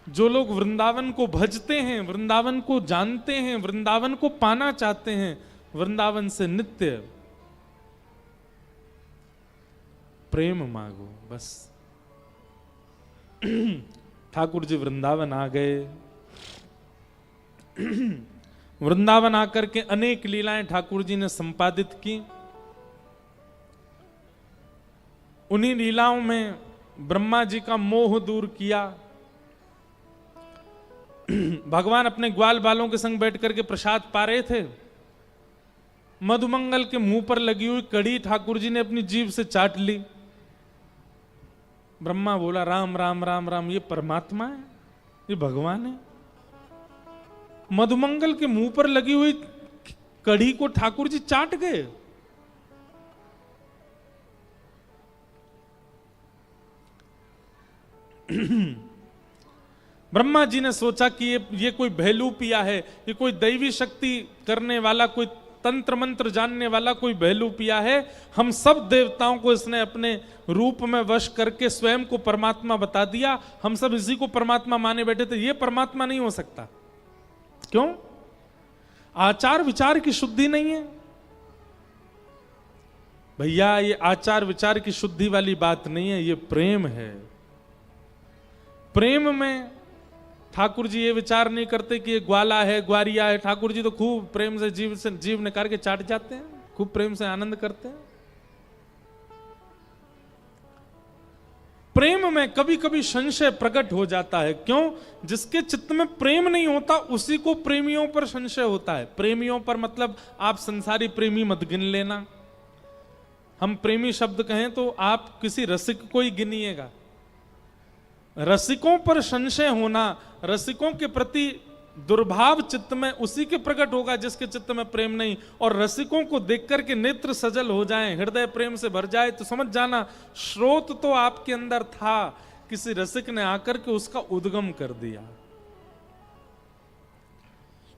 जो लोग वृंदावन को भजते हैं, वृंदावन को जानते हैं, वृंदावन को पाना चाहते हैं, वृंदावन से नित्य प्रेम मांगो बस। ठाकुर जी वृंदावन आ गए। वृंदावन आकर के अनेक लीलाएं ठाकुर जी ने संपादित की। उन्हीं लीलाओं में ब्रह्मा जी का मोह दूर किया। भगवान अपने ग्वाल बालों के संग बैठ करके प्रसाद पा रहे थे। मधुमंगल के मुंह पर लगी हुई कड़ी ठाकुर जी ने अपनी जीभ से चाट ली। ब्रह्मा बोला राम राम राम राम, ये परमात्मा है, ये भगवान है। मधुमंगल के मुंह पर लगी हुई कड़ी को ठाकुर जी चाट गए। ब्रह्मा जी ने सोचा कि ये कोई भैलू पिया है, ये कोई दैवी शक्ति करने वाला कोई तंत्र मंत्र जानने वाला कोई बहलूपिया है। हम सब देवताओं को इसने अपने रूप में वश करके स्वयं को परमात्मा बता दिया। हम सब इसी को परमात्मा माने बैठे थे। ये परमात्मा नहीं हो सकता। क्यों? आचार विचार की शुद्धि नहीं है भैया। ये आचार विचार की शुद्धि वाली बात नहीं है, ये प्रेम है। प्रेम में ठाकुर जी ये विचार नहीं करते कि ये ग्वाला है, ग्वारिया है। ठाकुर जी तो खूब प्रेम से जीव निकाल के चाट जाते हैं, खूब प्रेम से आनंद करते हैं। प्रेम में कभी कभी संशय प्रकट हो जाता है। क्यों? जिसके चित्त में प्रेम नहीं होता उसी को प्रेमियों पर संशय होता है। प्रेमियों पर मतलब आप संसारी प्रेमी मत गिन लेना। हम प्रेमी शब्द कहें तो आप किसी रसिक को ही गिनिएगा। रसिकों पर संशय होना, रसिकों के प्रति दुर्भाव चित्त में उसी के प्रकट होगा जिसके चित्त में प्रेम नहीं। और रसिकों को देख करके नेत्र सजल हो जाएं, हृदय प्रेम से भर जाए, तो समझ जाना स्रोत तो आपके अंदर था, किसी रसिक ने आकर के उसका उद्गम कर दिया।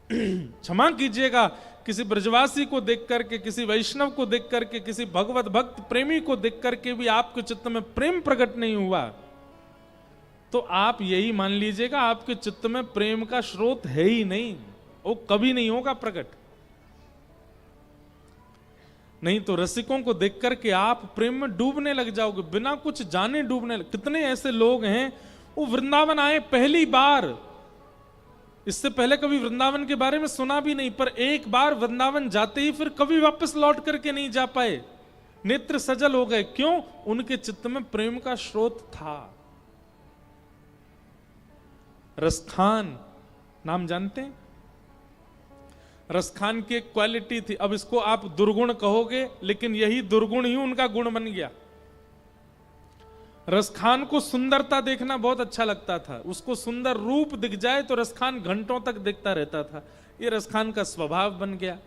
क्षमा कीजिएगा, किसी ब्रजवासी को देख करके, किसी वैष्णव को देख करके, किसी भगवत भक्त प्रेमी को देख करके भी आपके चित्त में प्रेम प्रकट नहीं हुआ तो आप यही मान लीजिएगा आपके चित्त में प्रेम का स्रोत है ही नहीं, वो कभी नहीं होगा प्रकट। नहीं तो रसिकों को देख करके आप प्रेम में डूबने लग जाओगे, बिना कुछ जाने डूबने कितने ऐसे लोग हैं वो वृंदावन आए पहली बार, इससे पहले कभी वृंदावन के बारे में सुना भी नहीं, पर एक बार वृंदावन जाते ही फिर कभी वापस लौट करके नहीं जा पाए, नेत्र सजल हो गए। क्यों? उनके चित्त में प्रेम का स्रोत था। रसखान नाम जानते हैं? रसखान की एक क्वालिटी थी, अब इसको आप दुर्गुण कहोगे लेकिन यही दुर्गुण ही उनका गुण बन गया। रसखान को सुंदरता देखना बहुत अच्छा लगता था, उसको सुंदर रूप दिख जाए तो रसखान घंटों तक देखता रहता था। ये रसखान का स्वभाव बन गया।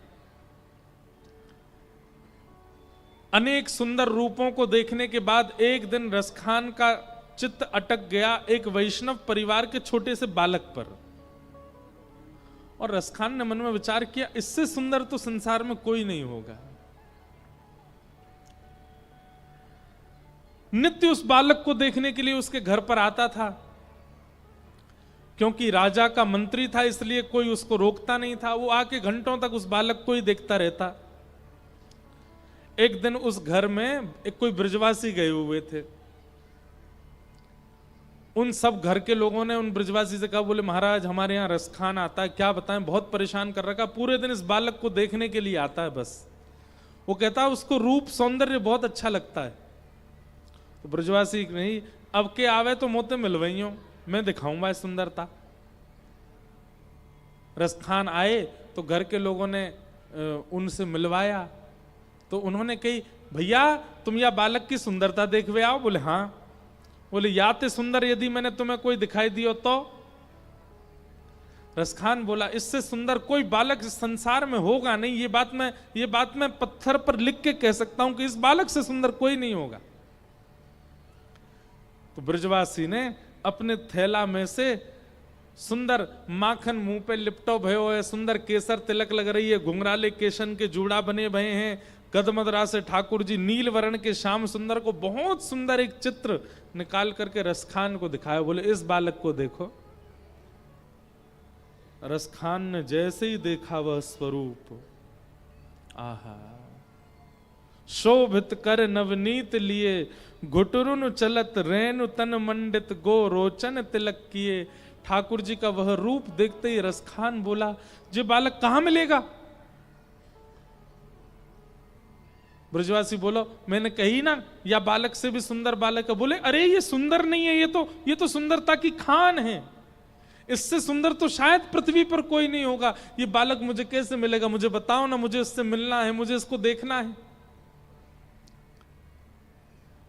अनेक सुंदर रूपों को देखने के बाद एक दिन रसखान का चित्त अटक गया एक वैष्णव परिवार के छोटे से बालक पर, और रसखान ने मन में विचार किया इससे सुंदर तो संसार में कोई नहीं होगा। नित्य उस बालक को देखने के लिए उसके घर पर आता था, क्योंकि राजा का मंत्री था इसलिए कोई उसको रोकता नहीं था। वो आके घंटों तक उस बालक को ही देखता रहता। एक दिन उस घर में एक कोई ब्रजवासी गए हुए थे। उन सब घर के लोगों ने उन ब्रजवासी से कहा, बोले महाराज हमारे यहाँ रसखान आता है, क्या बताएं बहुत परेशान कर रखा, पूरे दिन इस बालक को देखने के लिए आता है बस। वो कहता है उसको रूप सौंदर्य बहुत अच्छा लगता है। तो ब्रजवासी नहीं, अब के आवे तो मोते मिलवाइयों, मैं दिखाऊंगा सुंदरता। रसखान आए तो घर के लोगों ने उनसे मिलवाया, तो उन्होंने कही भैया तुम या बालक की सुंदरता देखवे आओ। बोले हाँ। बोले याते सुंदर यदि मैंने तुम्हें कोई दिखाई दियो तो? रसखान बोला इससे सुंदर कोई बालक इस संसार में होगा नहीं। ये बात मैं पत्थर पर लिख के कह सकता हूं कि इस बालक से सुंदर कोई नहीं होगा। तो ब्रजवासी ने अपने थैला में से सुंदर माखन मुंह पे लिपटो भयो है, सुंदर केसर तिलक लग रही है, घुंघराले केशन के जूड़ा बने भये हैं, गदमदरा से ठाकुर जी नील वर्ण के श्याम सुंदर को बहुत सुंदर एक चित्र निकाल करके रसखान को दिखाया। बोले इस बालक को देखो। रसखान ने जैसे ही देखा वह स्वरूप, आहा, शोभित कर नवनीत लिए, घुटरुन चलत रेणु तन मंडित, गो रोचन तिलक किए। ठाकुर जी का वह रूप देखते ही रसखान बोला ये बालक कहां मिलेगा? ब्रजवासी बोलो मैंने कही ना या बालक से भी सुंदर बालक है। बोले अरे ये सुंदर नहीं है, ये तो सुंदरता की खान है, इससे सुंदर तो शायद पृथ्वी पर कोई नहीं होगा। ये बालक मुझे कैसे मिलेगा? मुझे बताओ ना, मुझे इससे मिलना है, मुझे इसको देखना है।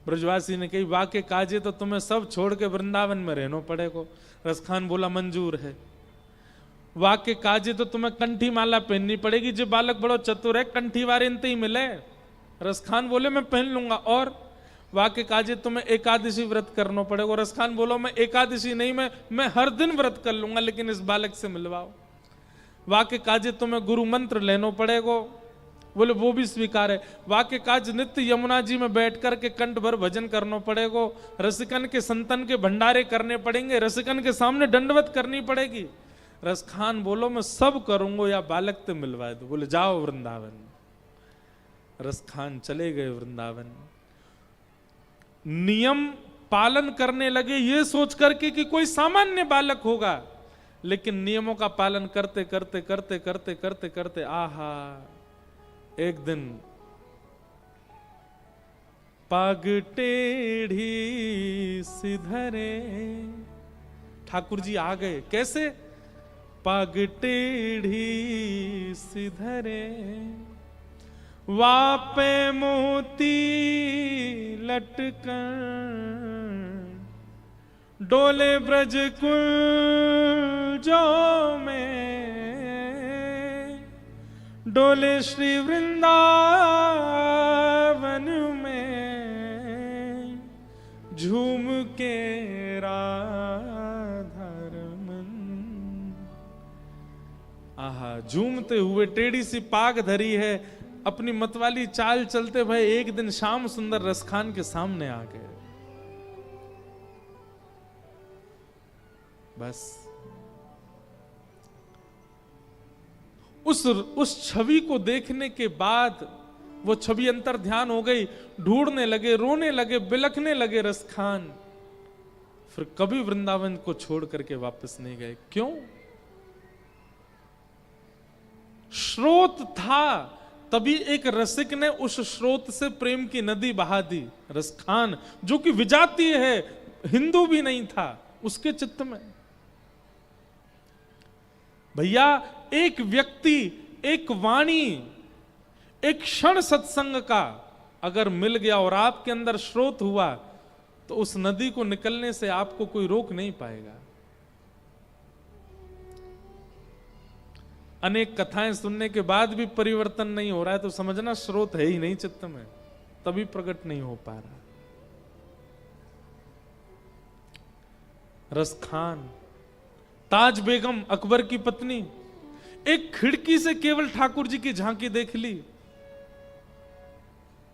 ब्रजवासी ने कही वाके काजे तो तुम्हें सब छोड़ के वृंदावन में रहना पड़ेगा। रसखान बोला मंजूर है। वाके काजे तो तुम्हें कंठी माला पहननी पड़ेगी, जो बालक बड़ो चतुर है कंठी वारे इनते ही मिले। रसखान बोले मैं पहन लूंगा। और वाके काजे तुम्हें एकादशी व्रत करना पड़ेगा। रसखान बोलो मैं एकादशी नहीं, मैं हर दिन व्रत कर लूंगा, लेकिन इस बालक से मिलवाओ। वाके काजे तुम्हें गुरु मंत्र लेना पड़ेगा। बोले वो भी स्वीकार है। वाक्य काज नित्य यमुना जी में बैठ कर के कंठ भर भजन करना पड़ेगा, रसिकन के संतन के भंडारे करने पड़ेंगे, रसिकन के सामने दंडवत करनी पड़ेगी। रस खान बोलो मैं सब करूंगा या बालक तो मिलवा दो। बोले जाओ वृंदावन। रस खान चले गए वृंदावन। नियम पालन करने लगे ये सोच करके कि कोई सामान्य बालक होगा, लेकिन नियमों का पालन करते करते करते करते करते करते आहा एक दिन पाग टेढ़ी सिधरे। ठाकुर जी आ गए। कैसे? पाग टेढ़ी सिधरे, वापे मोती लटकन, डोले ब्रज कुंजों में, डोले श्री वृंदावन में, झूम के राधारमन। आहा, झूमते हुए टेढ़ी सी पाग धरी है, अपनी मतवाली चाल चलते भाई एक दिन श्याम सुंदर रसखान के सामने आ गए। बस उस छवि को देखने के बाद वो छवि अंतर ध्यान हो गई। ढूंढने लगे, रोने लगे, बिलखने लगे रसखान। फिर कभी वृंदावन को छोड़ करके वापस नहीं गए। क्यों? स्रोत था, तभी एक रसिक ने उस स्रोत से प्रेम की नदी बहा दी। रसखान जो कि विजातीय है, हिंदू भी नहीं था, उसके चित्त में भैया एक व्यक्ति, एक वाणी, एक क्षण सत्संग का अगर मिल गया और आपके अंदर स्रोत हुआ, तो उस नदी को निकलने से आपको कोई रोक नहीं पाएगा। अनेक कथाएं सुनने के बाद भी परिवर्तन नहीं हो रहा है तो समझना स्रोत है ही नहीं चित्त में, तभी प्रकट नहीं हो पा रहा। रसखान, ताज बेगम अकबर की पत्नी, एक खिड़की से केवल ठाकुर जी की झांकी देख ली।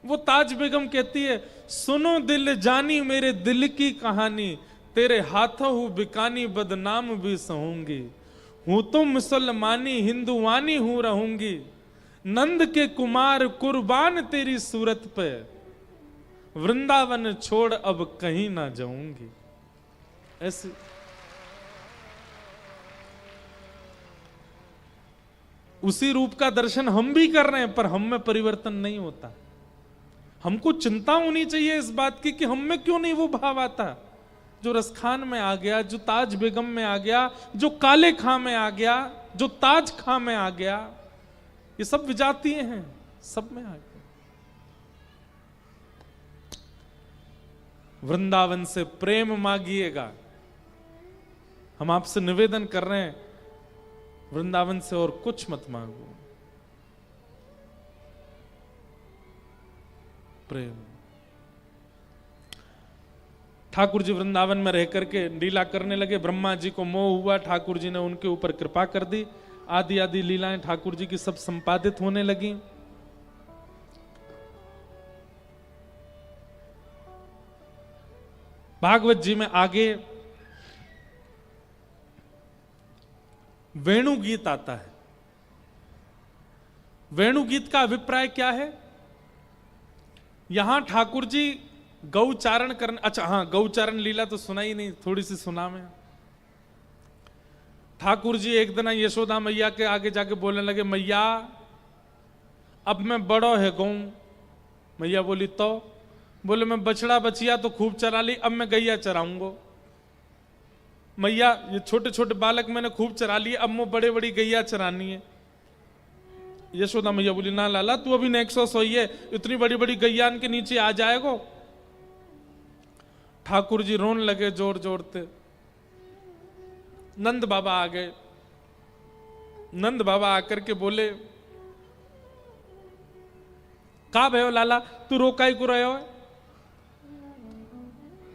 वो ताज बेगम कहती है, सुनो दिल जानी मेरे दिल की कहानी, तेरे हाथों हूं बिकानी बदनाम भी सहूंगी, हूं तो मुसलमानी हिंदुवानी हूं रहूंगी, नंद के कुमार कुर्बान तेरी सूरत पे, वृंदावन छोड़ अब कहीं ना जाऊंगी। ऐसे उसी रूप का दर्शन हम भी कर रहे हैं, पर हम में परिवर्तन नहीं होता। हमको चिंता होनी चाहिए इस बात की कि हम में क्यों नहीं वो भाव आता जो रसखान में आ गया, जो ताज बेगम में आ गया, जो काले खां में आ गया, जो ताज खां में आ गया। ये सब विजातीय हैं, सब में आ गया। वृंदावन से प्रेम मांगिएगा। हम आपसे निवेदन कर रहे हैं, वृंदावन से और कुछ मत मांगो, प्रेम। ठाकुर जी वृंदावन में रह करके लीला करने लगे। ब्रह्मा जी को मोह हुआ, ठाकुर जी ने उनके ऊपर कृपा कर दी। आदि आदि लीलाएं ठाकुर जी की सब संपादित होने लगी। भागवत जी में आगे वेणु गीत आता है। वेणु गीत का अभिप्राय क्या है? यहां ठाकुर जी गौचारण करने, अच्छा हाँ, गौचारण लीला तो सुना ही नहीं, थोड़ी सी सुना मैं। ठाकुर जी एक दिन यशोदा मैया के आगे जाके बोलने लगे, मैया अब मैं बड़ो है गौ। मैया बोली तो? बोले मैं बछड़ा बचिया तो खूब चरा ली, अब मैं गैया चराऊंगा। मैया ये छोटे छोटे बालक मैंने खूब चरा लिए, अब मैं बड़े बड़ी गैया चरानी है। यशोदा मैया बोली ना लाला, तू अभी नेक्सो सोई है, इतनी बड़ी बड़ी गैया के नीचे आ जाएगो। ठाकुर जी रोने लगे जोर जोर से। नंद बाबा आ गए। नंद बाबा आकर के बोले, का भयो लाला, तू रोकाई को रहे हो?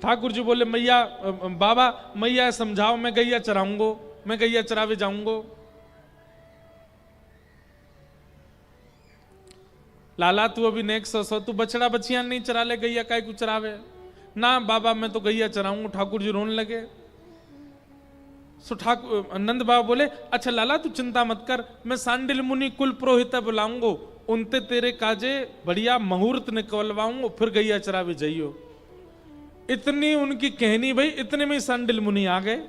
ठाकुर जी बोले, मैया बाबा मैया समझाओ, मैं गैया चराऊंगो, मैं गैया चरावे जाऊंगो। लाला तू अभी नेक्स्ट सो तू बछड़ा बछिया नहीं चरा ले, गैया काय को चरावे? ना बाबा मैं तो गैया चराऊंगा। ठाकुर जी रोने लगे। सो ठाकुर नंद बाबा बोले अच्छा लाला तू चिंता मत कर, मैं सांडिल मुनि कुल पुरोहित बुलाऊंगो, उनते तेरे काजे बढ़िया मुहूर्त निकलवाऊंगो, फिर गैया चरावे जाइयो। इतनी उनकी कहनी भाई, इतने में सांडिल मुनि आ गए।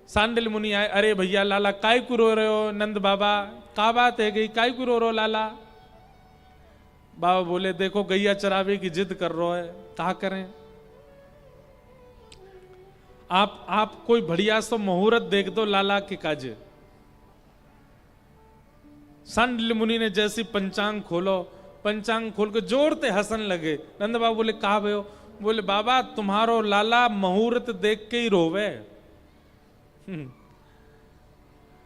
सांडिल मुनि आए, अरे भैया लाला काय को रो रहे हो? नंद बाबा का बात है गई, काय को रो रहे हो लाला? बाबा बोले देखो गैया चरावे की जिद कर रहा है, कहा करें? आप कोई बढ़िया सो मुहूर्त देख दो लाला के काजे। सांडिल मुनि ने जैसी पंचांग खोलो, पंचांग खोल के जोर से हंसन लगे। नंद बाबा बोले कहा भयो? बोले बाबा तुम्हारो लाला मुहूर्त देख के ही रोवे।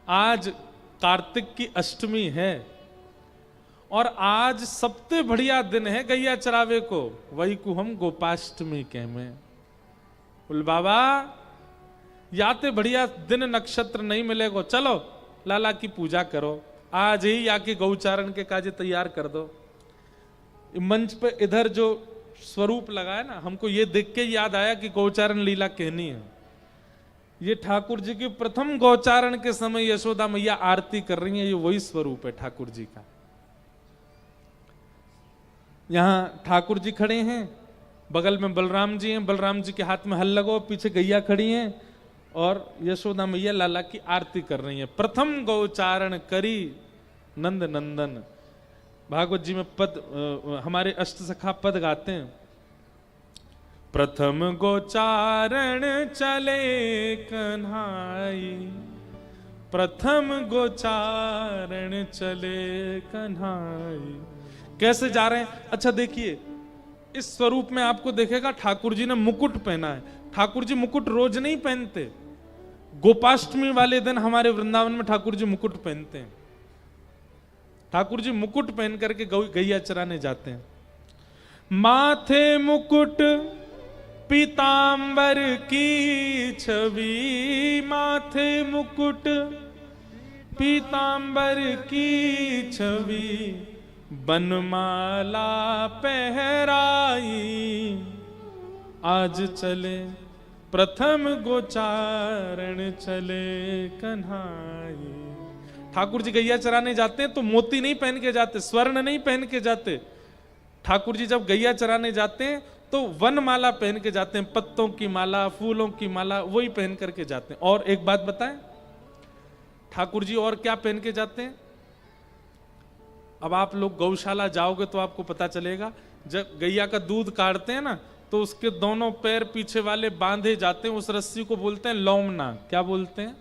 आज कार्तिक की अष्टमी है और आज सबसे बढ़िया दिन है गैया चरावे को, वही को हम गोपाष्टमी कहमे। बोले बाबा याते बढ़िया दिन नक्षत्र नहीं मिलेगा, चलो लाला की पूजा करो, आज ही आके गौचारण के काजे तैयार कर दो। मंच पे इधर जो स्वरूप लगा है ना, हमको ये देख के याद आया कि गौचारण लीला कहनी है। ये ठाकुर जी की प्रथम गौचारण के समय यशोदा मैया आरती कर रही है, ये वही स्वरूप है ठाकुर जी का। यहां ठाकुर जी खड़े हैं, बगल में बलराम जी हैं, बलराम जी के हाथ में हल लगो, पीछे गैया खड़ी हैं और यशोदा मैया लाला की आरती कर रही हैं। प्रथम गौचारण करी नंद नंदन। भागवत जी में पद हमारे अष्ट सखा पद गाते हैं, प्रथम गोचारण चले कन्हाई, प्रथम गोचारण चले कन्हाई। कैसे जा रहे हैं? अच्छा देखिए इस स्वरूप में आपको देखेगा ठाकुर जी ने मुकुट पहना है। ठाकुर जी मुकुट रोज नहीं पहनते, गोपाष्टमी वाले दिन हमारे वृंदावन में ठाकुर जी मुकुट पहनते हैं। ठाकुर जी मुकुट पहन करके गैया चराने जाते हैं। माथे मुकुट पीतांबर की छवि, माथे मुकुट पीतांबर की छवि, बनमाला पहराई, आज चले प्रथम गोचारण चले कन्हाई। ठाकुर जी गैया चराने जाते हैं तो मोती नहीं पहन के जाते, स्वर्ण नहीं पहन के जाते। ठाकुर जी जब गैया चराने जाते हैं तो वनमाला पहन के जाते हैं, पत्तों की माला, फूलों की माला, वही पहन करके जाते हैं। और एक बात बताएं, ठाकुर जी और क्या पहन के जाते हैं? अब आप लोग गौशाला जाओगे तो आपको पता चलेगा, जब गैया का दूध काढ़ते हैं ना तो उसके दोनों पैर पीछे वाले बांधे जाते हैं, उस रस्सी को बोलते हैं लोमना। क्या बोलते हैं?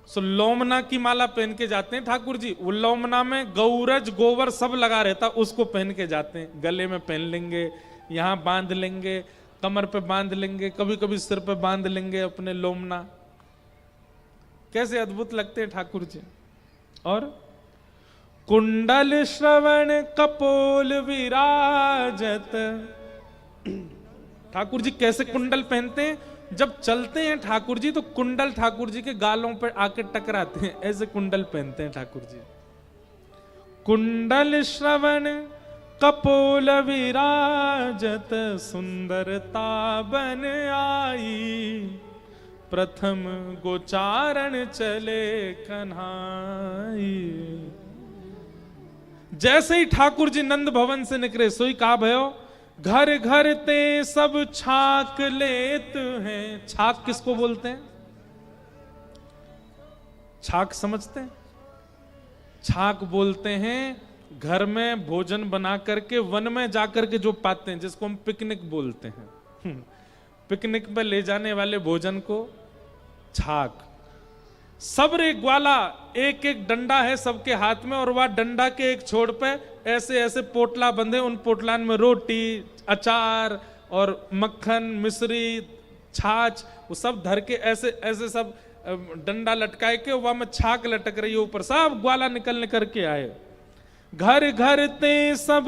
सो लोमना की माला पहन के जाते हैं ठाकुर जी। वो लोमना में गौरज गोबर सब लगा रहता, उसको पहन के जाते हैं। गले में पहन लेंगे, यहां बांध लेंगे, कमर पे बांध लेंगे, कभी कभी सिर पे बांध लेंगे अपने लोमना। कैसे अद्भुत लगते हैं ठाकुर जी। और कुंडल श्रवण कपोल विराजत। ठाकुर जी कैसे कुंडल पहनते हैं? जब चलते हैं ठाकुर जी तो कुंडल ठाकुर जी के गालों पर आके टकराते हैं, ऐसे कुंडल पहनते हैं ठाकुर जी। कुंडल श्रवण कपोल विराजत, सुंदरता बन आई, प्रथम गोचारण चले कन्हाई। जैसे ही ठाकुर जी नंद भवन से निकले, सोई कहा भयो, घर घर ते सब छाक लेत हैं। छाक किसको बोलते हैं? छाक समझते हैं? छाक बोलते हैं घर में भोजन बना करके वन में जाकर के जो पाते हैं, जिसको हम पिकनिक बोलते हैं। पिकनिक पे ले जाने वाले भोजन को छाक। सबरे ग्वाला, एक एक डंडा है सबके हाथ में, और वह डंडा के एक छोर पे ऐसे ऐसे पोटला बंधे, उन पोटलान में रोटी, अचार और मक्खन, मिश्री, छाछ, वो सब धर के ऐसे ऐसे सब डंडा लटकाए के वह में छाक लटक रही है ऊपर। सब ग्वाला निकल निकल के आए। घर घर ते सब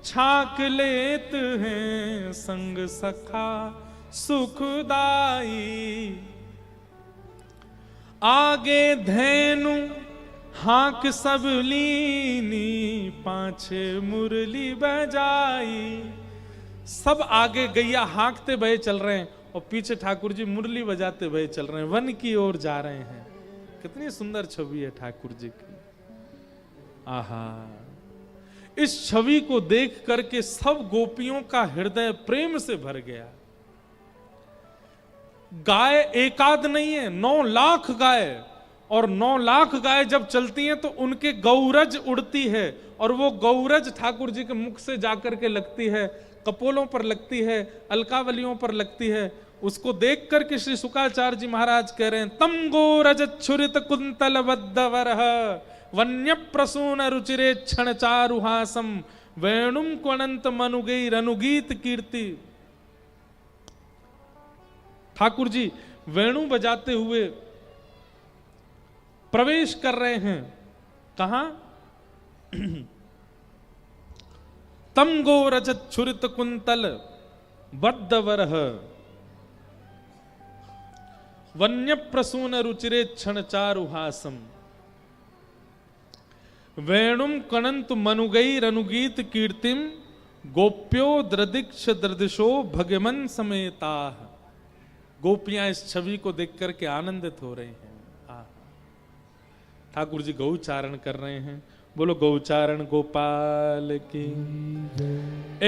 छाक लेत हैं, संग सखा सुखदाई। आगे धेनु हाँक सब लीनी पाछे मुरली बजाई। सब आगे गैया हाँकते भये चल रहे हैं और पीछे ठाकुर जी मुरली बजाते भये चल रहे हैं, वन की ओर जा रहे हैं। कितनी सुंदर छवि है ठाकुर जी की। आहा, इस छवि को देख करके सब गोपियों का हृदय प्रेम से भर गया। गाय एकाद नहीं है, 9 लाख गाय, और 9 लाख गाय जब चलती हैं तो उनके गौरज उड़ती है, और वो गौरज ठाकुर जी के मुख से जाकर के लगती है, कपोलों पर लगती है, अलकावलियों पर लगती है। उसको देख करके श्री शुकाचार्य जी महाराज कह रहे हैं, तम गोरज छुरित कुंतल बद्धवरः वन्य प्रसून रुचिरे क्षण चारुहासम वेणुम क्वनंत मनुगैर अनुगीत कीर्ति। ठाकुर जी वेणु बजाते हुए प्रवेश कर रहे हैं। कहां? तम गो रजत छुरित कुंतल बद्धवरः वन्य प्रसून रुचिरे क्षण चारुहासम वेणुम कणंत मनुगैर अनुगीत कीर्तिम गोप्यो द्रदिक्ष द्रदिशो भगमन समेता। गोपियां इस छवि को देख करके आनंदित हो रहे हैं। ठाकुर जी गौचारण कर रहे हैं। बोलो गौचारण गोपाल की।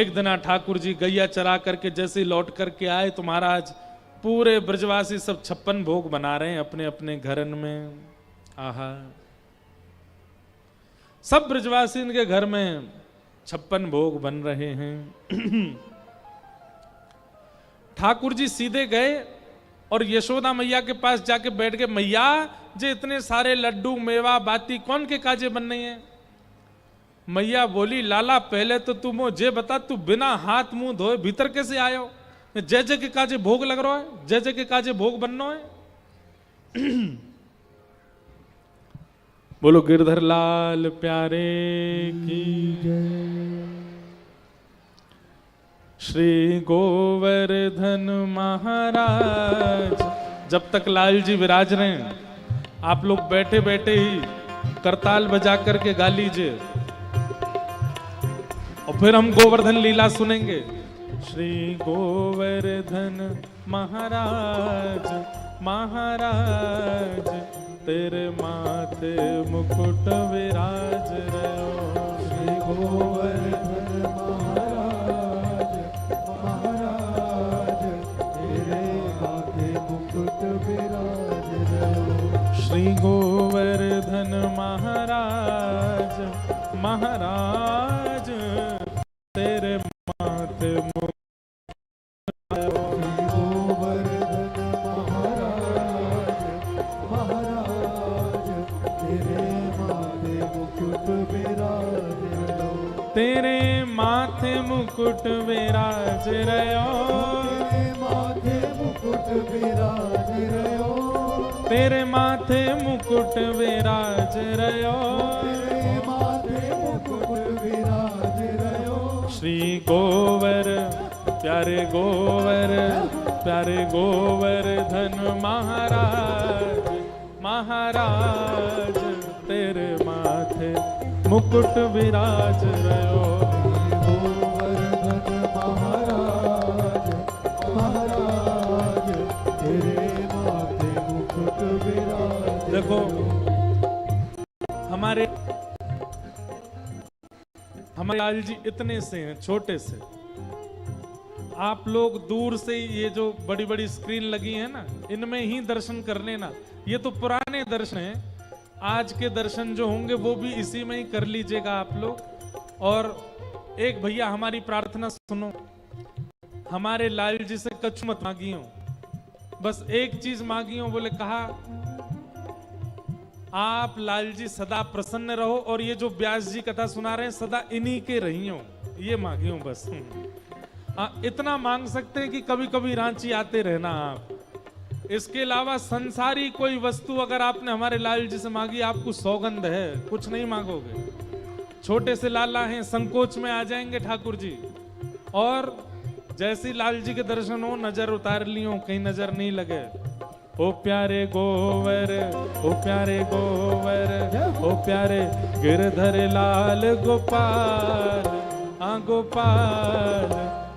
एक दिन ठाकुर जी गैया चरा करके जैसे लौट करके आए तो महाराज पूरे ब्रजवासी सब 56 भोग बना रहे हैं अपने अपने घरन में। आहा, सब ब्रजवासी इनके घर में 56 भोग बन रहे हैं। ठाकुर जी सीधे गए और यशोदा मैया के पास जाके बैठ गए। मैया जे इतने सारे लड्डू मेवा बाती कौन के काजे बन रही हैं? मैया बोली, लाला पहले तो तू मुझे बता, तू बिना हाथ मुंह धोए भीतर कैसे आयो? जय जय के काजे भोग लग रहा है, जय जय के काजे भोग बनना है। बोलो गिरधर लाल प्यारे की जय। श्री गोवर्धन महाराज। जब तक लाल जी विराज रहे हैं आप लोग बैठे बैठे ही करताल बजा करके गा लीजिए और फिर हम गोवर्धन लीला सुनेंगे। श्री गोवर्धन महाराज महाराज तेरे माथे मुकुट विराज रहो। श्री गोवर्धन महाराज महाराज तेरे माथे मुकुट विराज रहो। श्री गोवर्धन महाराज महाराज तेरे माथे मुकुट तेरे माथे मुकुट विराज रहो। तेरे माथे मुकुट विराज रहो। तेरे माथे मुकुट विराज रहो। तेरे माथे मुकुट विराज रहो। श्री गोवर प्यारे गोवर्धन महाराज महाराज तेरे माथे मुकुट विराज रहो। गोवर्धन महाराज महाराज तेरे माथे मुकुट विराज। देखो हमारे लाल जी इतने से हैं, छोटे से। आप लोग दूर से ये जो बड़ी बड़ी स्क्रीन लगी है ना, इनमें ही दर्शन कर लेना। ये तो पुराने दर्शन हैं, आज के दर्शन जो होंगे वो भी इसी में ही कर लीजिएगा आप लोग। और एक भैया हमारी प्रार्थना सुनो, हमारे लाल जी से कछु मत मांगियो, बस एक चीज मांगियो। बोले कहा आप लाल जी सदा प्रसन्न रहो और ये जो व्यास जी कथा सुना रहे हैं सदा इन्हीं के रहियो, ये मांगियो बस। इतना मांग सकते हैं कि कभी कभी रांची आते रहना आप। इसके अलावा संसारी कोई वस्तु अगर आपने हमारे लाल जी से मांगी, आपको सौगंध है कुछ नहीं मांगोगे। छोटे से लाला हैं, संकोच में आ जाएंगे ठाकुर जी। और जैसे लाल जी के दर्शन हो, नजर उतार लियो, कहीं नजर नहीं लगे। ओ प्यारे गोवर, ओ प्यारे गोवर, ओ प्यारे गिरधर लाल गोपाल, आ गोपाल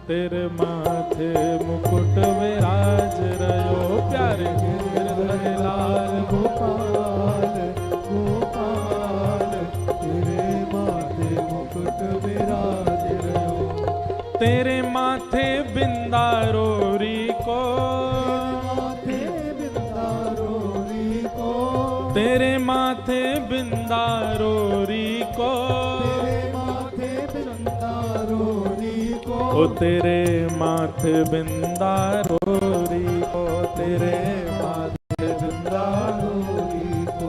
तेरे माथे मुकुट विराज रयो। प्यारे गिरधर लाल गोपाल गोपाल तेरे माथे मुकुट विराज रयो। तेरे माथे बिंदारोरी को, तेरे माथे बिंदारोरी को, ओ तेरे माथे बिंदारोरी को, तेरे माथे बिंदारोरी को,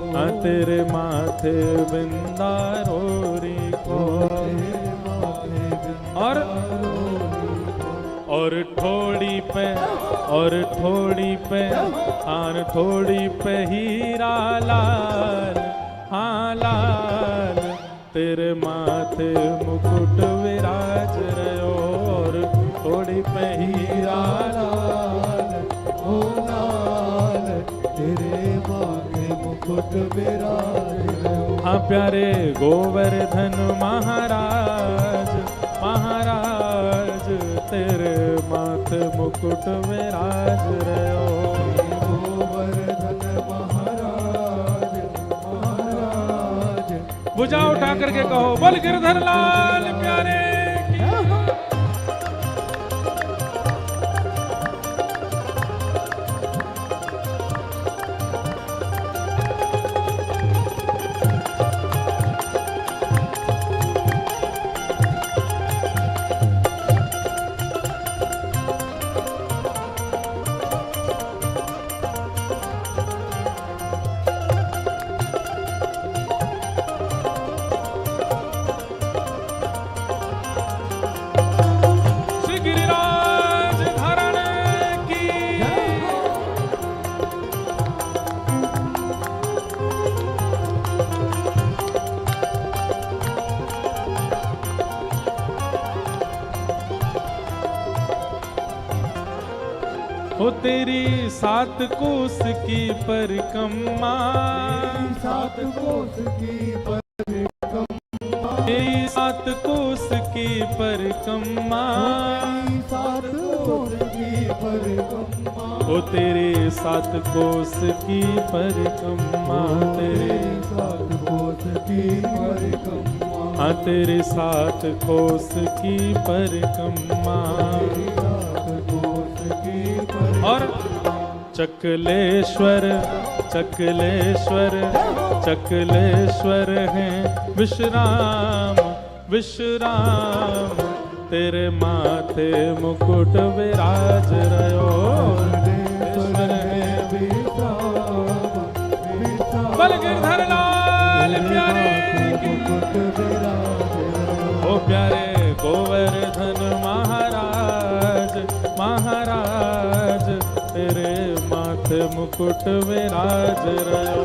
तेरे माथे बिंदारोरी को। और ठोड़ी पे, और ठोड़ी पे, आन ठोड़ी पे हीरा लाल, हाँ लाल तेरे माथे मुकुट विराज रयो। और ठोड़ी पे हीरा लाल, ओ लाल तेरे माथे मुकुट विराज रयो। हाँ प्यारे गोवर्धन महाराज, महाराज तेरे माथे मुकुट विराज रयो। गोवर्धन महाराज, महाराज भुजा उठा करके कहो बोल गिरधर लाल प्यारे की। हो तेरी सात कोस की परिक्रमा, सात कोस की परिक्रमा, तेरी सात कोस की परिक्रमा, सात कोस की परिक्रमा, हो तेरी सात कोस की परिक्रमा, तेरे सात कोस की परिक्रमा, हाँ तेरे सात कोस की परिक्रमा। और चकलेश्वर, चकलेश्वर, चकलेश्वर हैं विश्राम, विश्राम तेरे माथे मुकुट विराज रयो। बल गिरधर लाल प्यारे ओ प्यारे गोवर्धन महाराज, महाराज तेरे माथे मुकुट विराज रयो।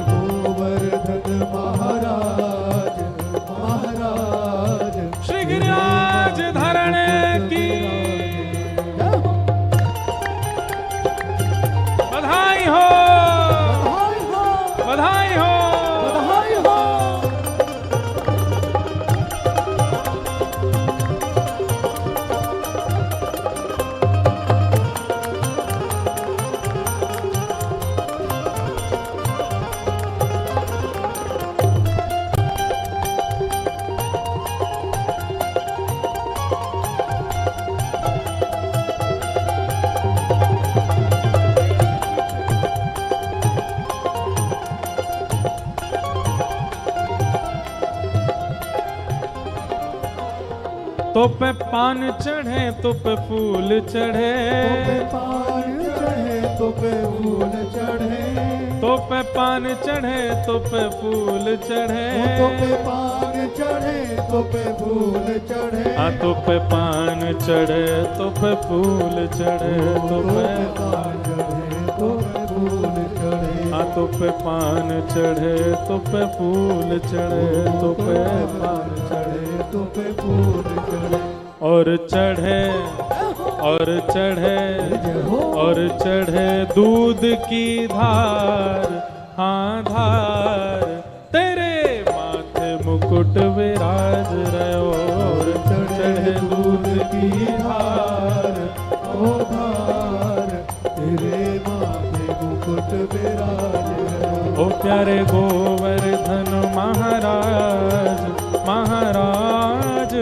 गोवर्धन महाराज, महाराज श्री गिरिराज धरण की बधाई हो, बधाई हो, बधाई हो। तो पे पान चढ़े तो पे फूल चढ़े, तो पे पान चढ़े तो पे फूल चढ़े, तो पे पान चढ़े तो पे फूल चढ़े, तो पे पान चढ़े तो पे फूल चढ़े, हाँ तो पे पान चढ़े तो पे फूल चढ़े, तो पे पान चढ़े तो पे फूल चढ़े, हाँ तो पे पान चढ़े तो पे फूल चढ़े, तो पे पान चढ़े तो पे फूल चढ़े। और चढ़े और चढ़े और चढ़े दूध की धार, हाँ धार तेरे माथे मुकुट विराज रहो। और चढ़े दूध की धार, ओ धार तेरे माथे मुकुट विराज रहो। ओ प्यारे गोवर्धन महाराज, महाराज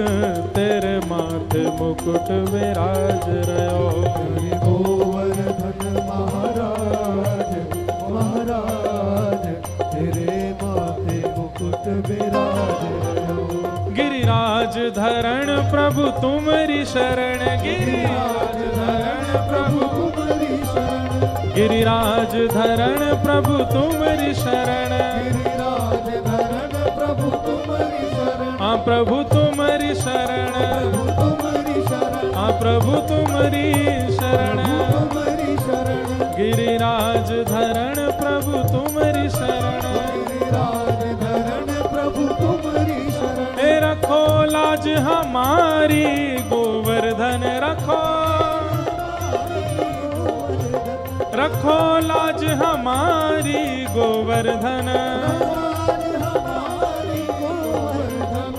तेरे माथे मुकुट विराज रहो। प्यारे गोवर्धन महाराज, महाराज तेरे माथे मुकुट विराज रहो। गिरिराज धरण प्रभु तुम्हारी शरण, गिरिराज धरण प्रभु तुम्हारी शरण, गिरिराज धरण प्रभु तुम्हारी शरण। गिरिराज धरण प्रभु तुम्हारी शरण, हाँ प्रभु तुम्हारी शरण, तुम्हारी शरण, हाँ प्रभु तुम्हारी शरण। तुम्हारी शरण, गिरिराज धरण प्रभु तुम्हारी शरण। गिरिराज धरण प्रभु तुम्हारी शरण। ए रखो लाज हमारी गोवर्धन रखो, रखो लाज हमारी गोवर्धन।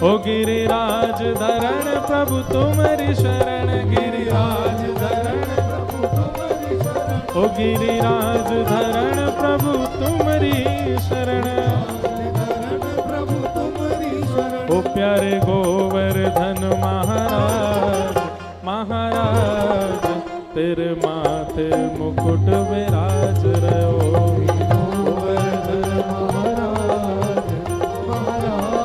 ओ गिरिराज धरण प्रभु तुम्हारी शरण, गिरिराज धरण प्रभु तुम्हारी शरण। ओ गिरिराज धरण प्रभु तुम्हारी शरण, प्रभु तुम्हारी शरण। ओ प्यारे गोवर्धन महाराज, महाराज तेरे माथे मुकुट विराज रहो। गोवर्धन महाराज, महाराज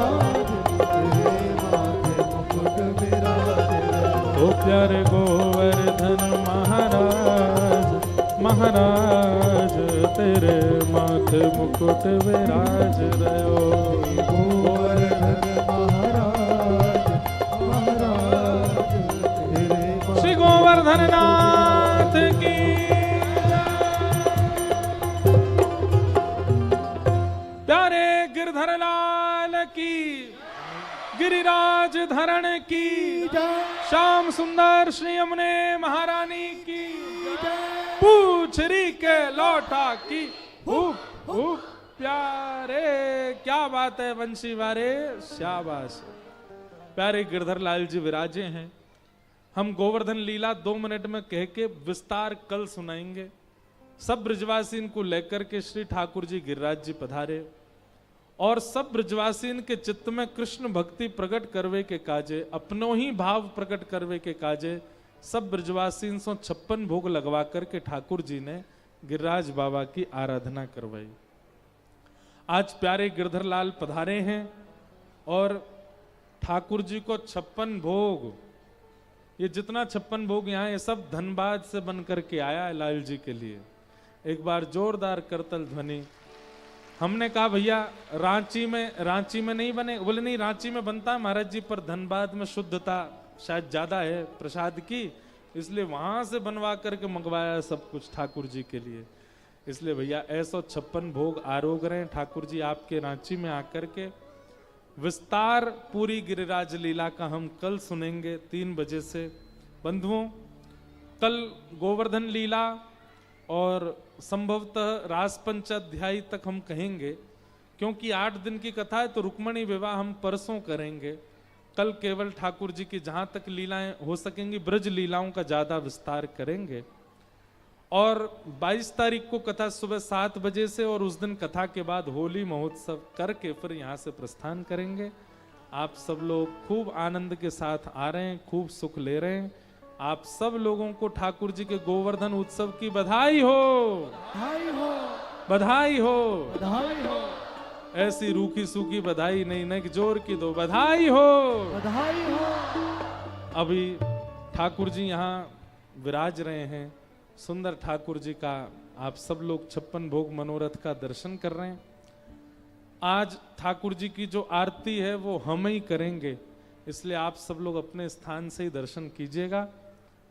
तेरे माथे मुकुट विराज रहो। ओ प्यारे गोवर्धन महाराज, महाराज तेरे माथे मुकुट विराज रहो। गोवर्धन महाराज, महाराज तेरे श्री गोवर्धन नाथ की, प्यारे गिरधर लाल की, गिरिराज धरण की, श्याम सुंदर श्री यमुने महारानी की, पूछरी के लौटा की, हुप हुप प्यारे। क्या बात है बंशी वारे, शाबाश। प्यारे गिरधर लाल जी विराजे हैं। हम गोवर्धन लीला 2 मिनट में कह के विस्तार कल सुनाएंगे। सब ब्रजवासीन को लेकर के श्री ठाकुर जी गिरिराज जी पधारे और सब ब्रजवासीन के चित्त में कृष्ण भक्ति प्रकट करवे के काजे, अपनो ही भाव प्रकट करवे के काजे सब ब्रजवासीन सो 56 भोग लगवा करके ठाकुर जी ने गिरिराज बाबा की आराधना करवाई। आज प्यारे गिरधर लाल पधारे हैं और ठाकुर जी को 56 भोग, ये जितना 56 भोग यहाँ ये सब धनबाद से बन करके आया है लाल जी के लिए। एक बार जोरदार करतल ध्वनि। हमने कहा भैया रांची में नहीं बने, बोले नहीं रांची में बनता है महाराज जी, पर धनबाद में शुद्धता शायद ज्यादा है प्रसाद की, इसलिए वहां से बनवा करके मंगवाया सब कुछ ठाकुर जी के लिए। इसलिए भैया ऐसा 56 भोग आरोग रहे हैं ठाकुर जी आपके रांची में आकर के। विस्तार पूरी गिरिराज लीला का हम कल सुनेंगे 3 बजे से। बंधुओं कल गोवर्धन लीला और संभवतः रास पंचाध्यायी तक हम कहेंगे, क्योंकि 8 दिन की कथा है तो रुक्मणी विवाह हम परसों करेंगे। कल केवल ठाकुर जी की जहां तक लीलाएं हो सकेंगी ब्रज लीलाओं का ज्यादा विस्तार करेंगे। और 22 तारीख को कथा सुबह 7 बजे से, और उस दिन कथा के बाद होली महोत्सव करके फिर यहाँ से प्रस्थान करेंगे। आप सब लोग खूब आनंद के साथ आ रहे हैं, खूब सुख ले रहे हैं। आप सब लोगों को ठाकुर जी के गोवर्धन उत्सव की बधाई हो, बधाई हो, बधाई हो, बधाई हो। ऐसी रूखी सूखी बधाई नहीं, नहीं जोर की दो, बधाई हो, बधाई हो। अभी ठाकुर जी यहाँ विराज रहे हैं। सुंदर ठाकुर जी का आप सब लोग 56 भोग मनोरथ का दर्शन कर रहे हैं। आज ठाकुर जी की जो आरती है वो हम ही करेंगे, इसलिए आप सब लोग अपने स्थान से ही दर्शन कीजिएगा।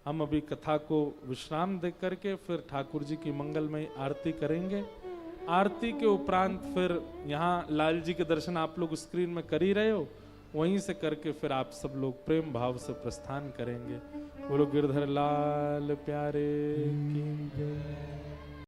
हम अभी कथा को विश्राम दे करके फिर ठाकुर जी की मंगलमय आरती करेंगे। आरती के उपरांत फिर यहाँ लाल जी के दर्शन आप लोग स्क्रीन में कर ही रहे हो, वहीं से करके फिर आप सब लोग प्रेम भाव से प्रस्थान करेंगे। बोलो गिरधर लाल प्यारे की जय।